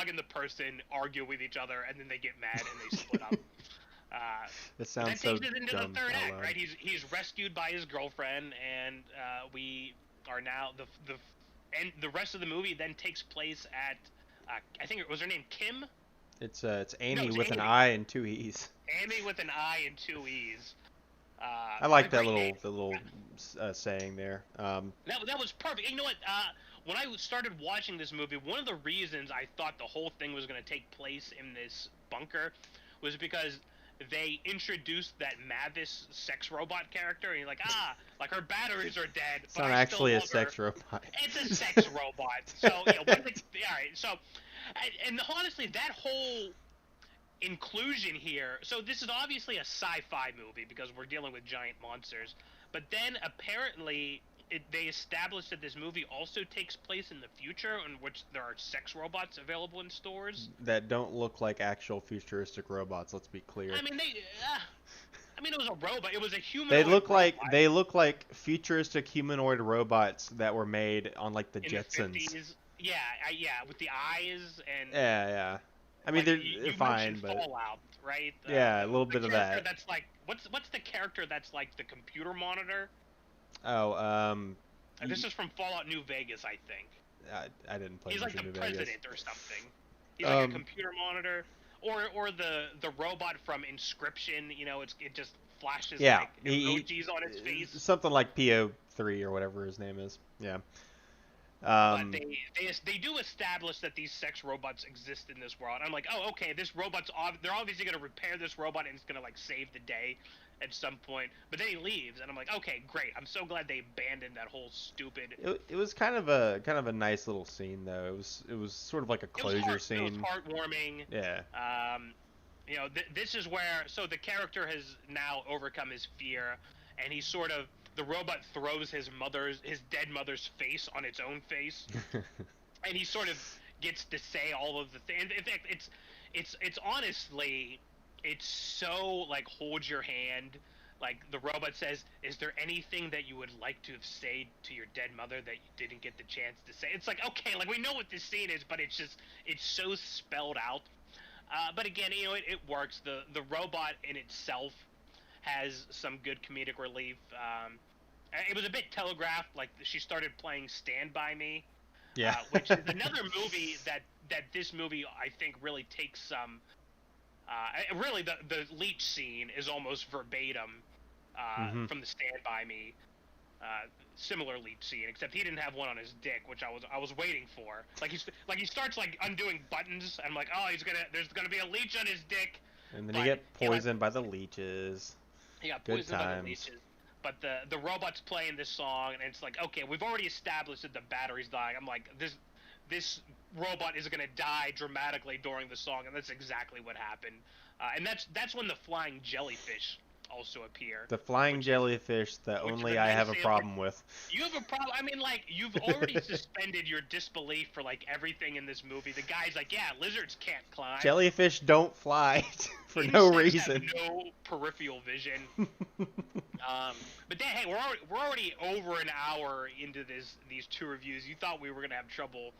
and the person argue with each other, and then they get mad and they split up. That sounds so dumb. That takes it into the third act, right? He's rescued by his girlfriend, and we are now the rest of the movie then takes place at I think was her name Kim. It's Amy with Amy. An I and two E's. Amy with an I and two E's. I like that little saying there. That was perfect. You know what? When I started watching this movie, one of the reasons I thought the whole thing was going to take place in this bunker was because they introduced that Mavis sex robot character, and you're like, like her batteries are dead, It's but not I still actually a love her. sex robot. It's a sex robot. So, all right. So, and honestly, that whole inclusion here. So this is obviously a sci-fi movie because we're dealing with giant monsters. But then apparently they established that this movie also takes place in the future, in which there are sex robots available in stores. That don't look like actual futuristic robots. Let's be clear. I mean, it was a robot. It was a They humanoid look robot like futuristic humanoid robots that were made on like the in Jetsons. the 50s. Yeah, with the eyes and Yeah. I mean, like, they're you fine, mentioned but Fallout, right? yeah, a little the bit of character that. that's like what's the character that's like the computer monitor? Oh, This is from Fallout New Vegas, I think. I didn't play He's much like of the New Vegas. president or something. He's like a computer monitor, or the robot from Inscription. You know, it just flashes Yeah, like emojis on its face. Something like PO3 or whatever his name is. Yeah. But they do establish that these sex robots exist in this world. I'm like, oh, okay, this robot's they're obviously gonna repair this robot and it's gonna like save the day at some point. But then he leaves, and I'm like, okay, great. I'm so glad they abandoned that whole stupid. It was kind of a nice little scene though. It was sort of like a closure scene. It was heartwarming. Yeah. You know, this is where the character has now overcome his fear, and he sort of the robot throws his dead mother's face on its own face, and he sort of gets to say all of the things. In fact, it's honestly, it's so like hold your hand. Like the robot says, "Is there anything that you would like to have said to your dead mother that you didn't get the chance to say?" It's like, okay, like we know what this scene is, but it's so spelled out. But again, you know, it works. The robot in itself has some good comedic relief. It was a bit telegraphed. Like she started playing "Stand by Me," Yeah. which is another movie that this movie I think really takes some. Really, the leech scene is almost verbatim from the "Stand by Me." Similar leech scene, except he didn't have one on his dick, which I was waiting for. Like he starts like undoing buttons. And I'm like, oh, there's gonna be a leech on his dick. And then you get poisoned by the leeches. He got poisoned by the leeches. But the robot's playing this song, and it's like, okay, we've already established that the battery's dying. I'm like, this robot is gonna die dramatically during the song, and that's exactly what happened. And that's when the flying jellyfish also appear. The flying jellyfish that only I have a problem with. You have a problem? I mean, like, you've already suspended your disbelief for, like, everything in this movie. The guy's like, yeah, lizards can't climb. Jellyfish don't fly for no reason. Have no peripheral vision. But then, hey, we're already over an hour into these two reviews. You thought we were gonna have trouble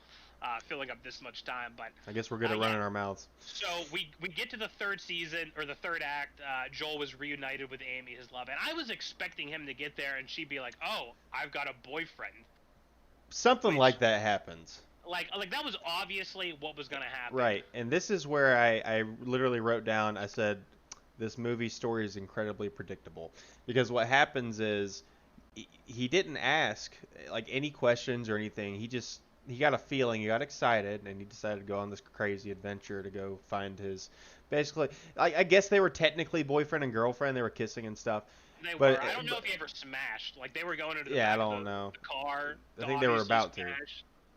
filling up this much time, but I guess we're good at running our mouths. So we get to the third season, or the third act. Joel was reunited with Amy, his love, and I was expecting him to get there and she'd be like, "Oh, I've got a boyfriend." Something like that happens. Like that was obviously what was gonna happen. Right, and this is where I literally wrote down. I said, "This movie story is incredibly predictable," because what happens is he didn't ask like any questions or anything. He got a feeling, he got excited, and he decided to go on this crazy adventure to go find his. Basically, I guess they were technically boyfriend and girlfriend. They were kissing and stuff. They were. I don't know if he ever smashed. Like they were going into the back of the car. I think they were about to.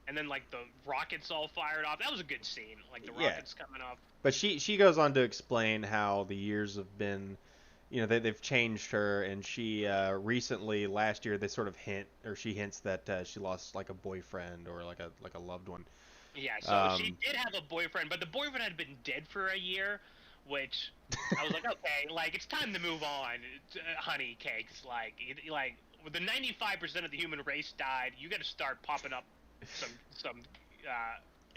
And then like the rockets all fired off. That was a good scene. Like the rockets coming off. But she goes on to explain how the years have been. You know, they've changed her, and she recently, last year, they sort of she hints that she lost like a boyfriend or like a loved one. Yeah, so she did have a boyfriend, but the boyfriend had been dead for a year, which I was like, okay, like it's time to move on, honey cakes. Like the 95% of the human race died. You got to start popping up some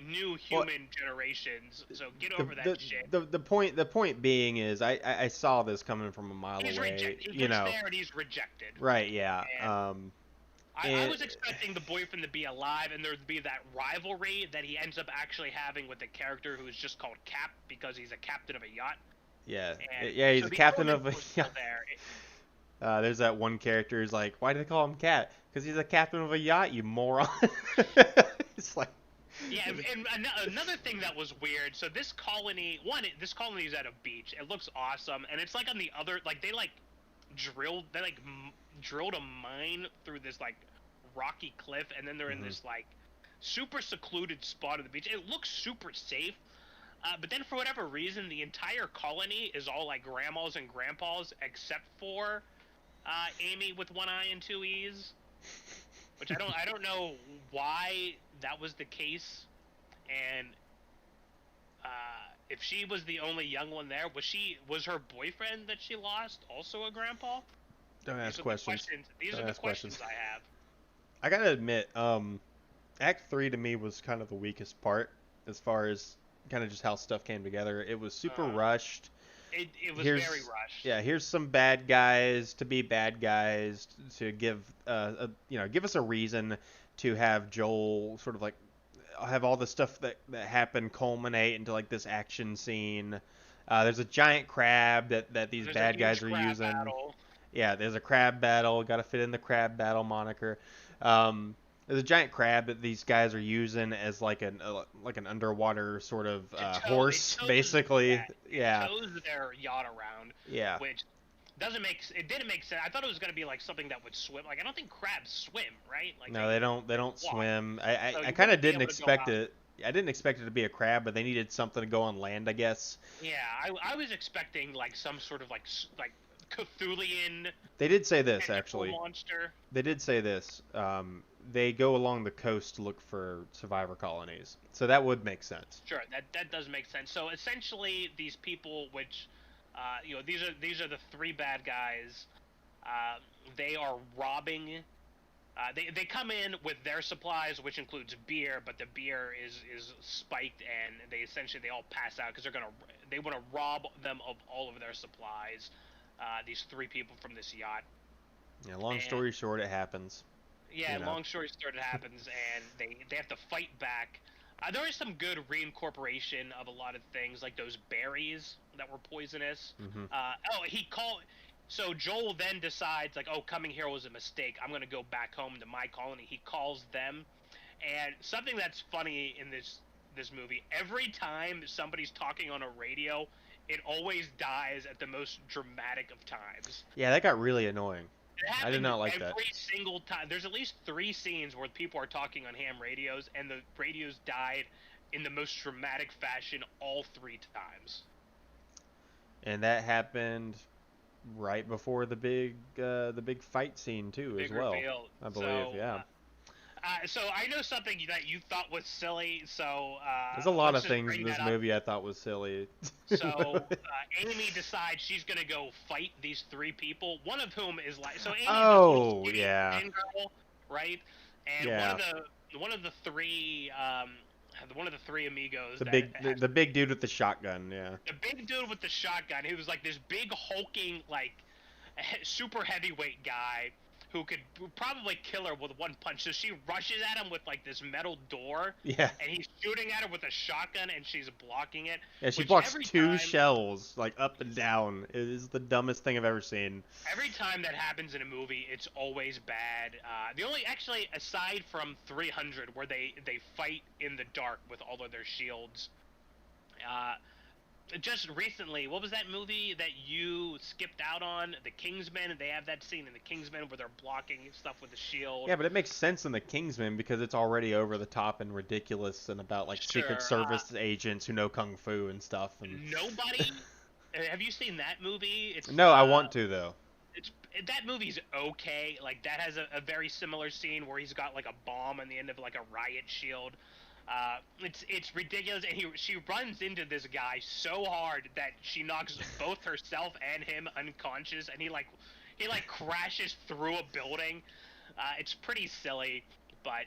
new human generations, so get over that shit. The point being is I saw this coming from a mile away. He's there and he's rejected. Right, yeah. I was expecting the boyfriend to be alive and there'd be that rivalry that he ends up actually having with the character who's just called Cap because he's a captain of a yacht. Yeah, he's a captain of a yacht. There's that one character who's like, why do they call him Cap? Because he's a captain of a yacht, you moron. It's like, Yeah, and another thing that was weird. So this colony, this colony is at a beach. It looks awesome, and it's like on the other, like they like drilled a mine through this like rocky cliff, and then they're in Mhm. this like super secluded spot of the beach. It looks super safe, but then for whatever reason, the entire colony is all like grandmas and grandpas, except for Amy with one eye and two E's, which I don't know why that was the case, and if she was the only young one there, was her boyfriend that she lost also a grandpa? Don't These ask are the questions. questions. These Don't are the ask questions. questions I have. I gotta admit, Act 3 to me was kind of the weakest part as far as kind of just how stuff came together. It was super Uh, rushed. it was very Here's rushed. yeah, here's some bad guys to be bad guys to give give us a reason to have Joel sort of like have all the stuff that happened culminate into like this action scene. There's a giant crab that these There's a bad guys huge are crab using. battle. Yeah, there's a crab battle. Got to fit in the crab battle moniker. Um, there's a giant crab that these guys are using as like an underwater sort of horse, basically. It Yeah, tows their yacht around, yeah. which it didn't make sense. I thought it was gonna be like something that would swim. Like I don't think crabs swim, right? Like No, they don't. They they don't walk. swim. So I you kind of wouldn't be didn't able to go expect out. it. I didn't expect it to be a crab, but they needed something to go on land, I guess. Yeah, I was expecting like some sort of like Cthulhian They did say this tentacle actually. monster. They did say this. They go along the coast to look for survivor colonies, so that would make sense. Sure, that does make sense. So essentially, these people, which, these are the three bad guys. They are robbing. They come in with their supplies, which includes beer, but the beer is spiked, and they all pass out because they want to rob them of all of their supplies. These three people from this yacht. Yeah. Long And story short, it happens. yeah, You know. long story short, it happens, and they have to fight back. There is some good reincorporation of a lot of things, like those berries that were poisonous. Hmm. He called. So Joel then decides, like, oh, coming here was a mistake. I'm gonna go back home to my colony. He calls them, and something that's funny in this movie, every time somebody's talking on a radio, it always dies at the most dramatic of times. Yeah, that got really annoying. It I did happens not like every that. single time. There's at least 3 scenes where people are talking on ham radios, and the radios died in the most dramatic fashion all 3 times. And that happened right before the big fight scene too, The as big well. reveal. I believe, yeah. So I know something that you thought was silly. So There's a lot let's of just things bring in this that up. movie I thought was silly. So Amy decides she's gonna go fight these 3 people. One of whom is like, so Amy's Oh, this little skinny yeah. thin girl, right? And Yeah. one of the 3 one of the 3 amigos The that big has the big dude with the shotgun, yeah. the big dude with the shotgun, he was like this big hulking like super heavyweight guy who could probably kill her with one punch. So she rushes at him with like this metal door, Yeah. and he's shooting at her with a shotgun, and she's blocking it. Yeah, she which blocks every 2 time- shells like up and down. It is the dumbest thing I've ever seen. Every time that happens in a movie, it's always bad. The only, actually, aside from 300, where they fight in the dark with all of their shields. Just recently, what was that movie that you skipped out on? The Kingsman, and they have that scene in the Kingsman where they're blocking stuff with the shield. Yeah, but it makes sense in the Kingsman because it's already over the top and ridiculous and about like Sure, Secret Service agents who know kung fu and stuff. And Nobody. Have you seen that movie? It's no, I want to though. that movie's okay. Like that has a very similar scene where he's got like a bomb on the end of like a riot shield. It's ridiculous, and she runs into this guy so hard that she knocks both herself and him unconscious, and he crashes through a building. It's pretty silly, but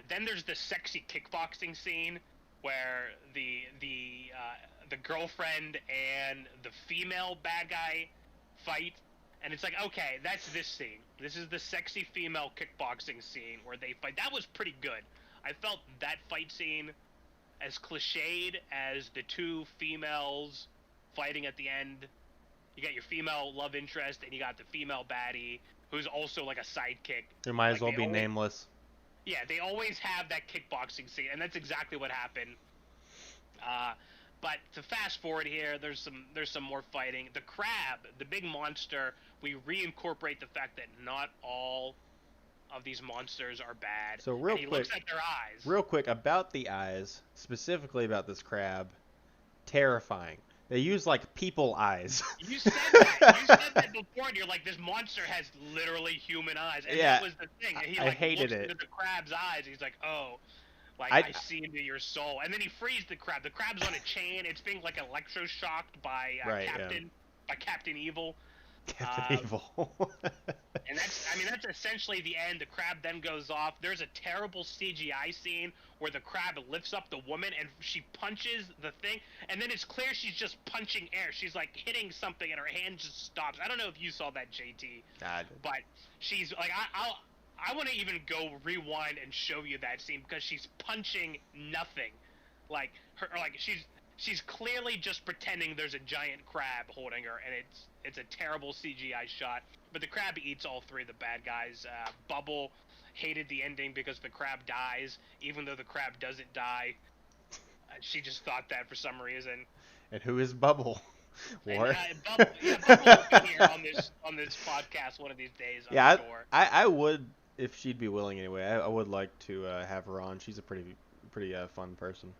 then there's the sexy kickboxing scene where the girlfriend and the female bad guy fight, and it's like, okay, that's this scene. This is the sexy female kickboxing scene where they fight. That was pretty good. I felt that fight scene, as cliched as the 2 females fighting at the end. You got your female love interest, and you got the female baddie, who's also like a sidekick. It might as Like, well they be always- nameless. Yeah, they always have that kickboxing scene, and that's exactly what happened. Uh, but to fast forward here, there's some more fighting. The crab, the big monster, we reincorporate the fact that not all of these monsters are bad, So and he looks at their eyes. real quick about the eyes, specifically about this crab, terrifying. They use like people eyes. You said that. You said that before, and you're like, this monster has literally human eyes, and Yeah, that was the thing. And he I like hated looks it. into the crab's eyes. He's like, oh, like I I see into your soul, and then he frees the crab. The crab's on a chain. It's being like electroshocked by right, yeah. Captain Evil. Captain Um, Evil. and that's essentially the end. The crab then goes off. There's a terrible CGI scene where the crab lifts up the woman and she punches the thing, and then it's clear she's just punching air. She's like hitting something and her hand just stops. I don't know if you saw that, JT, God. but she's like, I want to even go rewind and show you that scene because she's punching nothing, like she's clearly just pretending there's a giant crab holding her, and it's a terrible CGI shot. But the crab eats all three of the bad guys. Bubble hated the ending because the crab dies, even though the crab doesn't die. She just thought that for some reason. And who is Bubble? War. Bubble will be here on this podcast one of these days, I'm Yeah, sure. I would, if she'd be willing anyway. I would like to have her on. She's a pretty fun person.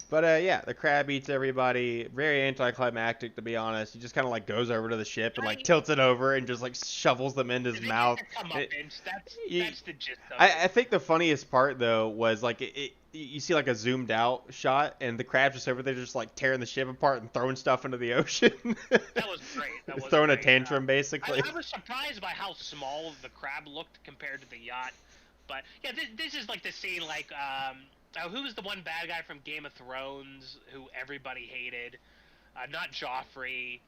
But yeah, the crab eats everybody. Very anticlimactic, to be honest. He just kind of like goes over to the ship and like tilts it over and just like shovels them into his mouth. That's the gist of it. I think the funniest part though was like you see like a zoomed out shot and the crab's just over there just like tearing the ship apart and throwing stuff into the ocean. That was great. That was throwing great. a tantrum basically. I was surprised by how small the crab looked compared to the yacht. But yeah, this is like the scene like who was the one bad guy from Game of Thrones who everybody hated? Not Joffrey.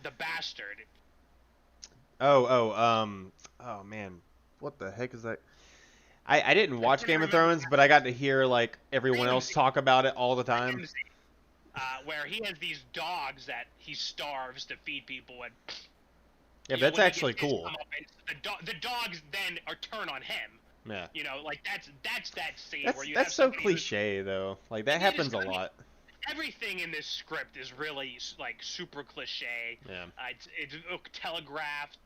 The bastard. Oh man, what the heck is that? I didn't watch Game of Thrones, but I got to hear like everyone else talk about it all the time. Where he has these dogs that he starves to feed people, and yeah, that's actually cool. The dogs then turn on him. Yeah. You know, like that's that scene where you. That's so cliche though. Like that happens a lot. Everything in this script is really like super cliche. Yeah. It's telegraphed,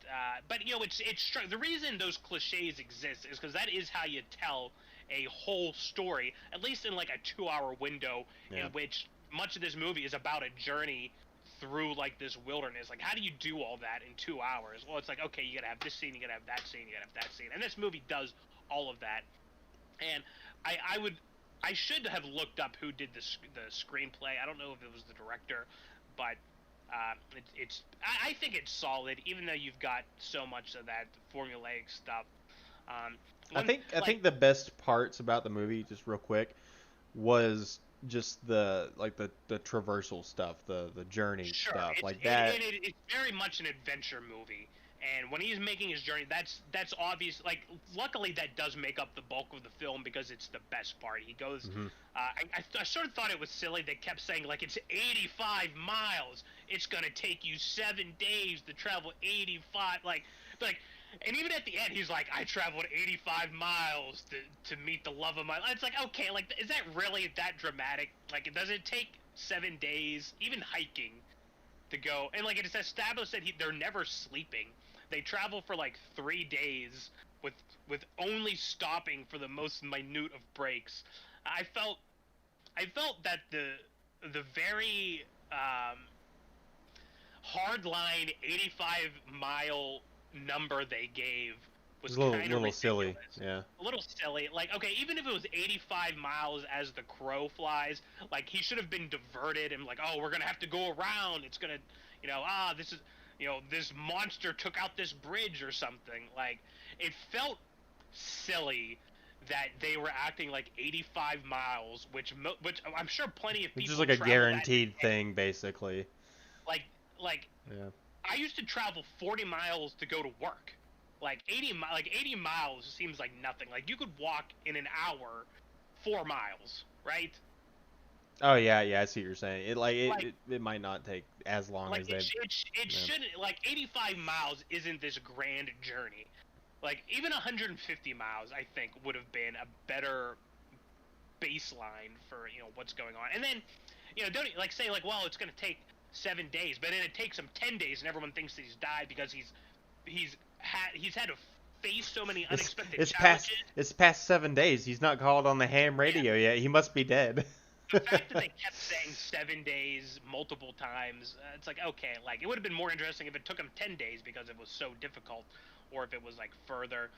but you know it's the reason those cliches exist is because that is how you tell a whole story, at least in like a 2-hour window, in which much of this movie is about a journey through like this wilderness. Like, how do you do all that in 2 hours? Well, it's like, okay, you gotta have this scene, you gotta have that scene, you gotta have that scene, and this movie does all of that. And I should have looked up who did the screenplay. I don't know if it was the director, but I think it's solid, even though you've got so much of that formulaic stuff. I think the best parts about the movie, just real quick, was just the traversal stuff, the journey stuff, like that. It's very much an adventure movie. And when he's making his journey, that's obvious. Like, luckily, that does make up the bulk of the film because it's the best part. He goes. Mm-hmm. I sort of thought it was silly. They kept saying like it's 85 miles. It's gonna take you 7 days to travel 85. Like, and even at the end, he's like, I traveled 85 miles to meet the love of my life. It's like, okay, like, is that really that dramatic? Like, does it take 7 days, even hiking, to go? And like, it's established that they're never sleeping. They travel for like 3 days with only stopping for the most minute of breaks. I felt that the very hardline 85-mile number they gave was kind of ridiculous. Silly. Yeah. A little silly. Like, okay, even if it was 85 miles as the crow flies, like, he should have been diverted and like, oh, we're gonna have to go around. It's gonna, this is. This monster took out this bridge or something. Like, it felt silly that they were acting like 85 miles, which I'm sure plenty of people. It's just like a guaranteed thing, basically. Like, yeah. I used to travel 40 miles to go to work. Like 80 miles seems like nothing. Like, you could walk in an hour 4 miles, right? Oh yeah, I see what you're saying. It might not take as long as they. It shouldn't, like, 85 miles isn't this grand journey. Like even 150 miles, I think would have been a better baseline for what's going on. And then don't like say like, well, it's going to take 7 days, but then it takes him 10 days, and everyone thinks that he's died because he's had to face so many It's unexpected it's past challenges. it's past 7 days. He's not called on the ham Yeah, radio yet. He must be dead. the fact that they kept saying 7 days multiple times, it's like okay, like it would have been more interesting if it took him 10 days because it was so difficult, or if it was like further.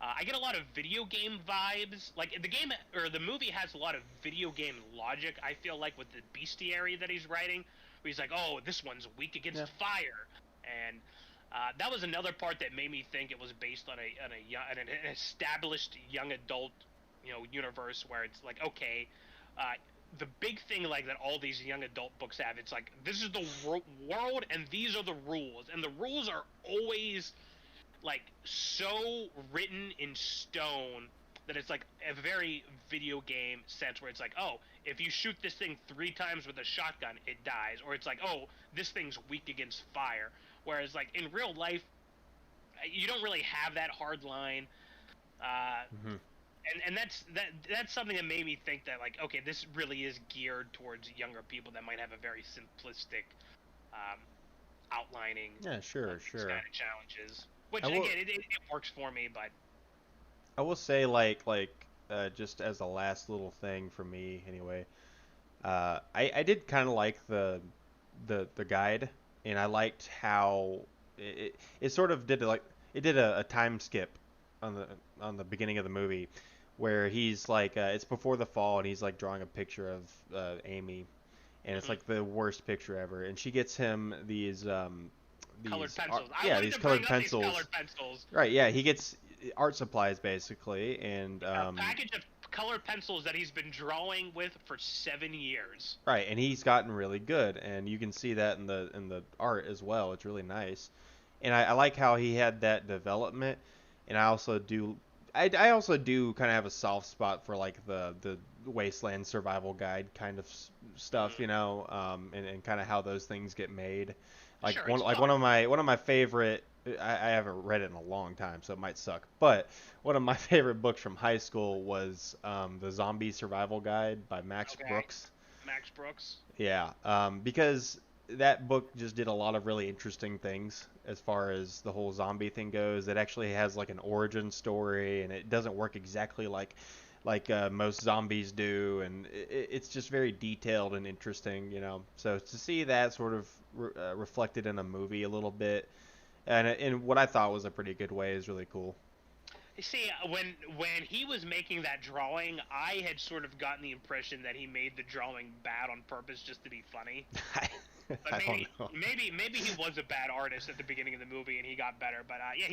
I get a lot of video game vibes. Like the game or the movie has a lot of video game logic. I feel like with the bestiary that he's writing, where he's like, "Oh, this one's weak against Yeah. fire," and that was another part that made me think it was based on an established young adult, universe where it's like, okay, uh, the big thing like that all these young adult books have, it's like this is the world and these are the rules, and the rules are always like so written in stone that it's like a very video game sense where it's like, oh, if you shoot this thing 3 times with a shotgun, it dies, or it's like, oh, this thing's weak against fire. Whereas like in real life, you don't really have that hard line, uh, Hmm. and that's something that made me think that like, okay, this really is geared towards younger people that might have a very simplistic um, outlining Yeah, of sure, these kind sure. of challenges. Which I will again, it works for me, but I will say like just as a last little thing for me anyway. I did kind of like the guide, and I liked how it sort of did like it did a time skip on the beginning of the movie where he's like it's before the fall and he's like drawing a picture of Amy, and it's mhm. like the worst picture ever, and she gets him Colored these pencils. I yeah, wanted these to bring colored up these pencils. colored pencils. Right, yeah, he gets art supplies basically, and A package of colored pencils that he's been drawing with for 7 years. right, and he's gotten really good, and you can see that in the art as well. It's really nice, and I like how he had that development, and I also do kind of have a soft spot for like the Wasteland Survival Guide kind of stuff, Mm. and kind of how those things get made. Sure, One it's like fun. one of my favorite. I haven't read it in a long time, so it might suck. But one of my favorite books from high school was the Zombie Survival Guide by Max Okay, Brooks. Max Brooks. Yeah, because that book just did a lot of really interesting things as far as the whole zombie thing goes. It actually has like an origin story, and it doesn't work exactly like most zombies do, and it's just very detailed and interesting. So to see that sort of reflected in a movie a little bit, and in what I thought was a pretty good way, is really cool. You see, when he was making that drawing, I had sort of gotten the impression that he made the drawing bad on purpose just to be funny. I, But I don't maybe know. maybe maybe he was a bad artist at the beginning of the movie and he got better. But yeah,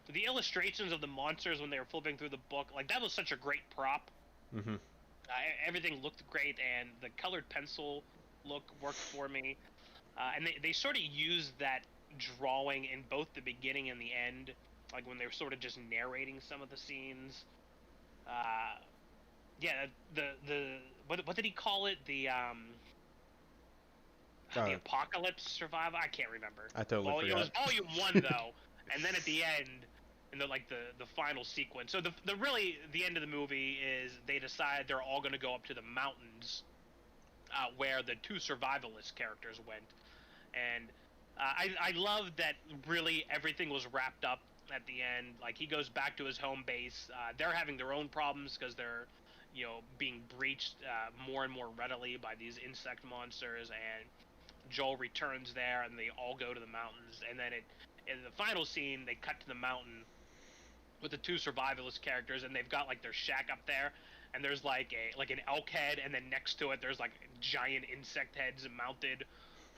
the illustrations of the monsters when they were flipping through the book, like that was such a great prop. Hmm. Everything looked great, and the colored pencil look worked for me. And they sort of used that drawing in both the beginning and the end, like when they were sort of just narrating some of the scenes. Uh, yeah, the what did he call it? The Uh, apocalypse survival. I can't remember. I totally Well, it was forgot. volume 1 though, and then at the end, in the final sequence. So the really the end of the movie is they decide they're all going to go up to the mountains, where the two survivalist characters went, and I love that really everything was wrapped up at the end. Like he goes back to his home base. They're having their own problems because they're being breached more and more readily by these insect monsters, and Joel returns there, and they all go to the mountains. And then in the final scene, they cut to the mountain with the two survivalist characters, and they've got like their shack up there, and there's like an elk head, and then next to it there's like giant insect heads mounted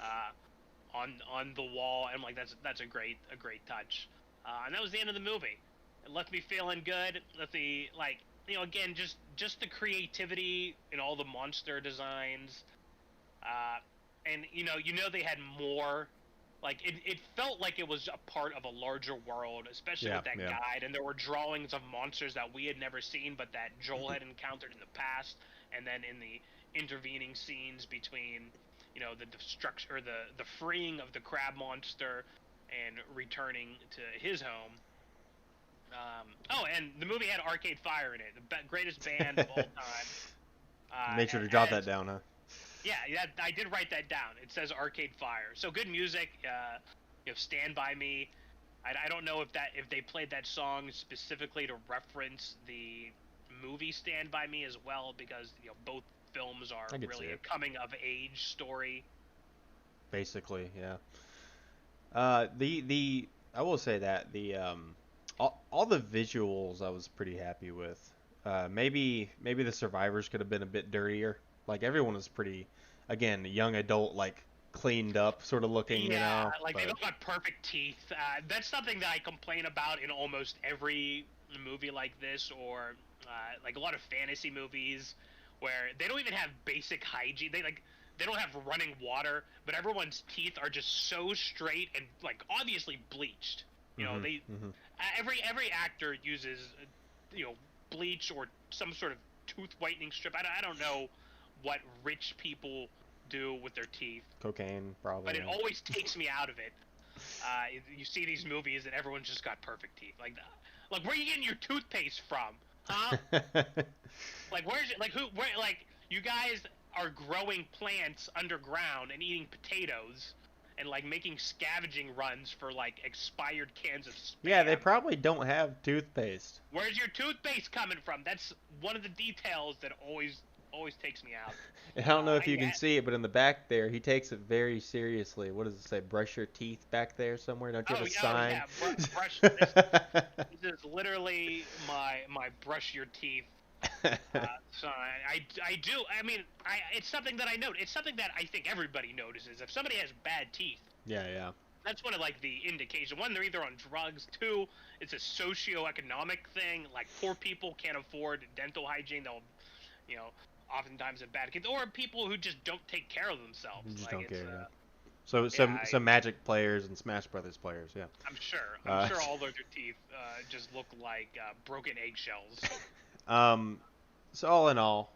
uh, on the wall. And I'm like, that's a great touch. And that was the end of the movie. It left me feeling good. Left me like again just the creativity in all the monster designs. Uh, and they had more. Like it felt like it was a part of a larger world, especially Yeah, with that yeah. guide. And there were drawings of monsters that we had never seen, but that Joel had encountered in the past. And then in the intervening scenes between, the destruction or the freeing of the crab monster and returning to his home, Oh, and the movie had Arcade Fire in it, the greatest band of all time. Make sure to jot that down, huh? Yeah, I did write that down. It says Arcade Fire. So good music. Stand by Me. I don't know if they played that song specifically to reference the movie Stand by Me as well, because both films are I could see really a it. coming of age story. Basically, yeah. The I will say that the all the visuals I was pretty happy with. Maybe the survivors could have been a bit dirtier. Like everyone was pretty, again, young adult, like cleaned up sort of looking, you Yeah, know. like they've But all got perfect teeth. That's something that I complain about in almost every movie like this, or like a lot of fantasy movies, where they don't even have basic hygiene. They don't have running water, but everyone's teeth are just so straight and like obviously bleached. hmm They hmm every actor uses you know bleach or some sort of tooth whitening strip. I don't know what rich people do with their teeth, Cocaine probably. but it always takes me out of it. You see these movies and everyone's just got perfect teeth. Like where are you getting your toothpaste from, huh? Yeah. Like where's it? Like who? Where? Like you guys are growing plants underground and eating potatoes, and like making scavenging runs for like expired cans of Yeah, they spam. probably don't have toothpaste. Where's your toothpaste coming from? That's one of the details that always takes me out. And I don't know if you Yeah. can see it, but in the back there, he takes it very seriously. What does it say? Brush your teeth back there somewhere? Don't you have a Oh sign? yeah. Brush. This is literally my brush your teeth. So I do. I mean, it's something that I note. It's something that I think everybody notices. If somebody has bad teeth, Yeah, yeah. that's one of like the indications. One, they're either on drugs. Two, it's a socioeconomic thing. Like poor people can't afford dental hygiene. They'll, you know, oftentimes have bad kids, or people who just don't take care of themselves. You just Like don't it's care. Yeah. So yeah, some Magic players and Smash Brothers players. Yeah. I'm sure. I'm Uh, sure all of their teeth just look like broken eggshells. um. So all in all,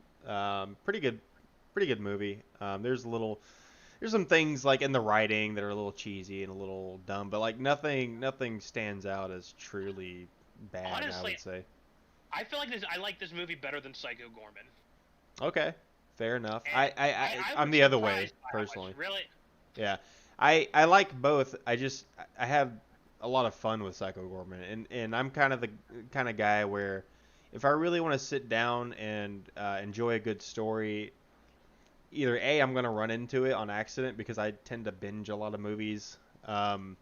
pretty good movie. There's some things like in the writing that are a little cheesy and a little dumb, but like nothing stands out as truly bad, I Honestly, would say. I feel like this. I like this movie better than Psycho Gorman. Okay, fair enough. And I I'm was the other way surprised by how personally. much. Really? Yeah, I like both. I have a lot of fun with Psycho Gorman, and I'm kind of the kind of guy where if I really want to sit down and enjoy a good story, either A, I'm gonna run into it on accident because I tend to binge a lot of movies, um,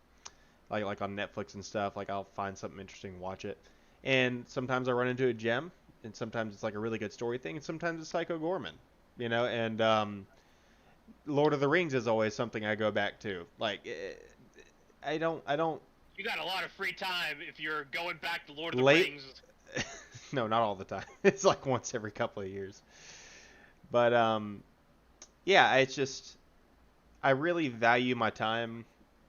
like on Netflix and stuff. Like I'll find something interesting, and watch it, and sometimes I run into a gem, and sometimes it's like a really good story thing, and sometimes it's Psycho Gorman, you know, and Lord of the Rings is always something I go back to. Like, I don't You got a lot of free time if you're going back to Lord of the late. Rings. No, not all the time. It's like once every couple of years. But yeah, it's just I really value my time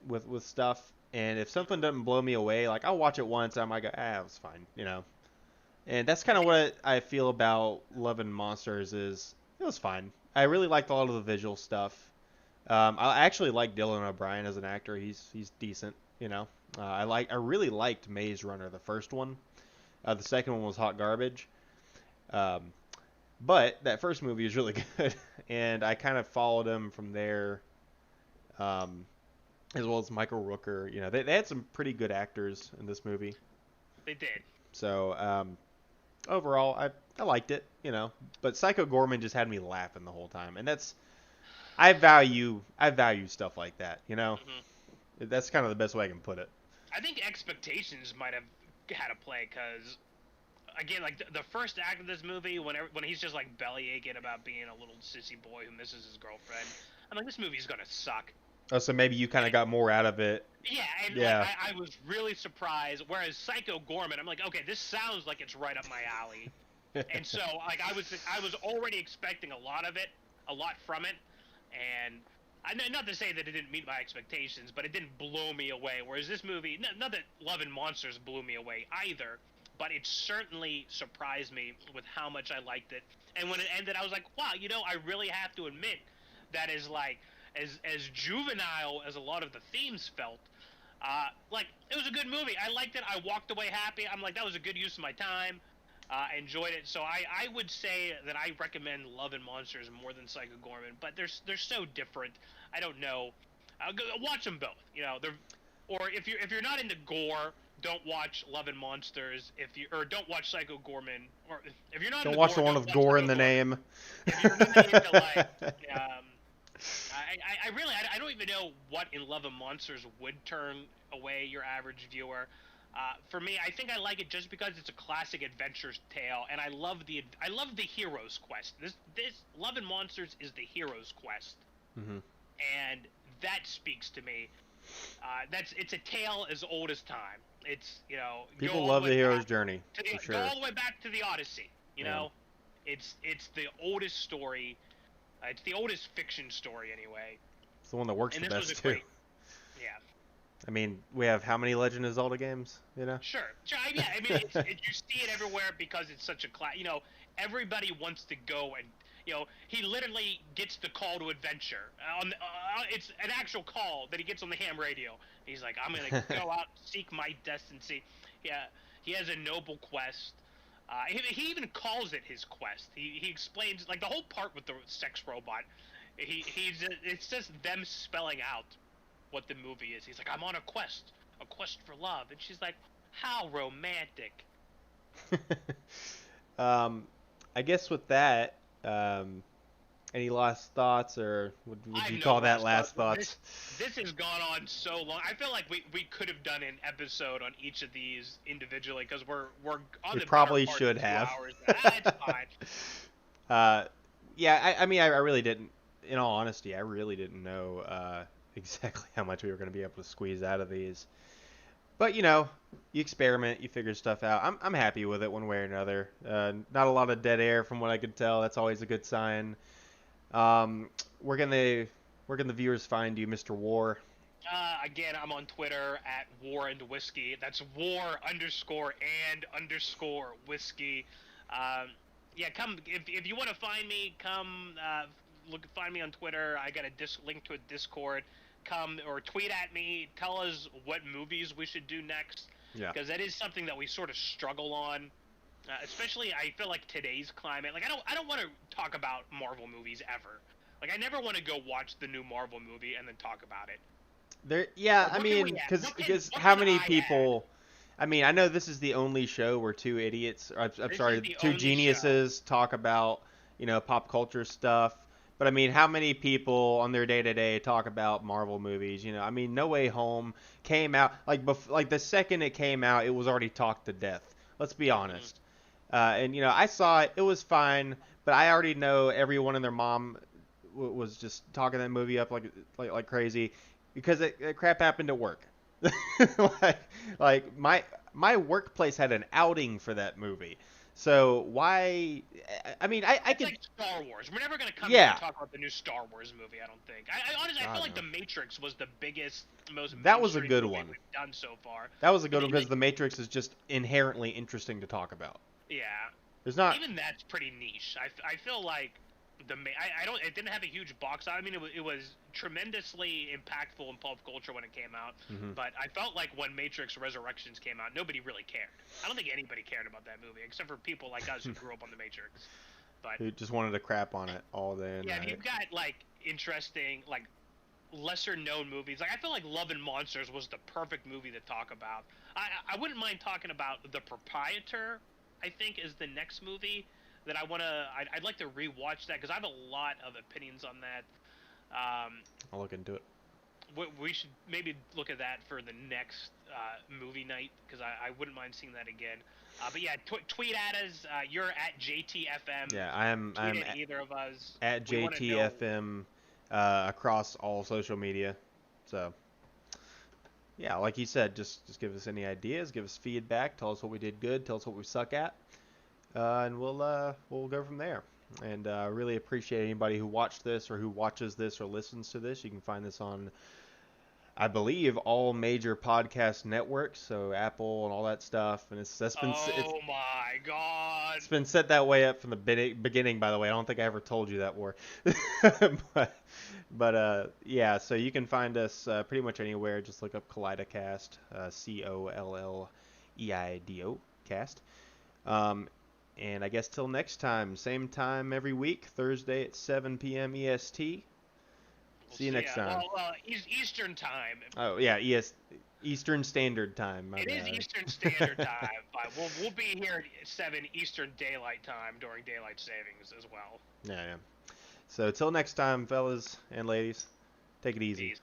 with stuff, and if something doesn't blow me away, like I'll watch it once, I might go, it was fine, you know. And that's kind of what I feel about Love and Monsters is it was fine. I really liked a lot of the visual stuff. I actually like Dylan O'Brien as an actor. He's decent, you know. I really liked Maze Runner, the first one. The second one was hot garbage. Um, but that first movie is really good, and I kind of followed him from there, um, as well as Michael Rooker. You know, they had some pretty good actors in this movie. They did. So overall, I liked it. You know, but Psycho Gorman just had me laughing the whole time, and that's I value stuff like that. You know, Hmm. that's kind of the best way I can put it. I think expectations might have had a play because, again, like the first act of this movie, when he's just like belly aching about being a little sissy boy who misses his girlfriend, I'm like, this movie's gonna suck. Oh, so maybe you kind of got more out of it. Yeah, and Yeah. like I was really surprised. Whereas Psycho Gorman, I'm like, okay, this sounds like it's right up my alley. And so like I was already expecting a lot of it, a lot from it, and not to say that it didn't meet my expectations, but it didn't blow me away. Whereas this movie, not that Love and Monsters blew me away either, but it certainly surprised me with how much I liked it. And when it ended, I was like, wow, I really have to admit that is like as juvenile as a lot of the themes felt. Like, it was a good movie. I liked it. I walked away happy. I'm like, that was a good use of my time. I enjoyed it. So I would say that I recommend Love and Monsters more than Psycho Gorman, but they're so different. I don't know. Watch them both. You know, they're or if you're not into gore, don't watch Love and Monsters. If you or don't watch Psycho Gorman, or if you're not Don't into watch gore, the one don't with watch gore in Psycho the Gorman. name. If you're not into like, um, I really I don't even know what in Love and Monsters would turn away your average viewer. For me, I think I like it just because it's a classic adventure tale, and I love the hero's quest. This Love and Monsters is the hero's quest, Hmm. and that speaks to me. It's a tale as old as time. It's go People all the love way the hero's back journey, for go sure. all the way back to the Odyssey. You Yeah. know, it's the oldest story. It's the oldest fiction story anyway, It's the one that works and the this was a best, too. great. Yeah, I mean, we have how many Legend of Zelda games, you know? sure. Yeah, I mean, you see it everywhere because it's such a class. Everybody wants to go and he literally gets the call to adventure. It's an actual call that he gets on the ham radio. He's like, I'm gonna go out, seek my destiny. Yeah, he has a noble quest. He even calls it his quest. He explains like the whole part with the sex robot. It's just them spelling out what the movie is. He's like, I'm on a quest for love, and she's like, how romantic. um, I guess with that, any last thoughts, or I would you have no call that last last thoughts. thoughts? This has gone on so long. I feel like we could have done an episode on each of these individually because we're on We the probably better part should of 2 have. hours. It's fine. uh, yeah, I mean, I really didn't. In all honesty, I really didn't know exactly how much we were going to be able to squeeze out of these. But you experiment, you figure stuff out. I'm happy with it one way or another. Not a lot of dead air from what I could tell. That's always a good sign. Where can the viewers find you, Mr. War? Again, I'm on Twitter at War and Whiskey. That's War underscore and underscore Whiskey. Um, yeah, come if you want to find me, come find me on Twitter. I got a link to a Discord. Come or tweet at me. Tell us what movies we should do next, Yeah. because that is something that we sort of struggle on. Especially, I feel like today's climate. Like, I don't want to talk about Marvel movies ever. Like, I never want to go watch the new Marvel movie and then talk about it. Yeah, Like, I what can we mean, add? because What how can many I add? people? I mean, I know this is the only show where two idiots, or I'm This is sorry, the two only show. geniuses talk about pop culture stuff. But I mean, how many people on their day to day talk about Marvel movies? I mean, No Way Home came out like the second it came out, it was already talked to death. Let's be Mhm. honest. And I saw it; it was fine. But I already know everyone and their mom was just talking that movie up like crazy because it crap happened at work. like my workplace had an outing for that movie. So why? I mean, I It's could. like Star Wars. We're never gonna come here Yeah. and talk about the new Star Wars movie. I don't think. I honestly, I God, feel like no. The Matrix was the biggest, most That was a mainstream good movie one. we've done so far. That was a good But one because The Matrix is just inherently interesting to talk about. yeah, There's not. even that's pretty niche. I feel like I don't it didn't have a huge box. I mean, it was tremendously impactful in pop culture when it came out. Mhm. But I felt like when Matrix Resurrections came out, nobody really cared. I don't think anybody cared about that movie except for people like us who grew up on the Matrix. But Who just wanted to crap on it all day and yeah, if night. you've got like interesting, like lesser known movies, like I feel like Love and Monsters was the perfect movie to talk about. I wouldn't mind talking about The Proprietor. I think is the next movie that I'd like to rewatch that because I have a lot of opinions on that. I'll look into it. We should maybe look at that for the next movie night because I wouldn't mind seeing that again. But yeah, tweet at us. You're at JTFM. Yeah, I'm Tweet at at either of us. We wanna know- JTFM across all social media. So yeah, like you said, just give us any ideas, give us feedback, tell us what we did good, tell us what we suck at, and we'll go from there. And really appreciate anybody who watched this or who watches this or listens to this. You can find this on, I believe, all major podcast networks, so Apple and all that stuff. And it's Oh my God! It's been set that way up from the beginning, by the way. I don't think I ever told you that, War. but yeah, so you can find us pretty much anywhere. Just look up ColleidoCast, COLLEIDO cast. And I guess till next time, same time every week, Thursday at 7 p.m. EST. See you next time. Well, Eastern time. Oh yeah, Eastern Standard Time. It is Eastern Standard Time, but we'll be here at 7 Eastern Daylight Time during daylight savings as well. Yeah. So till next time, fellas and ladies, take it easy. Peace.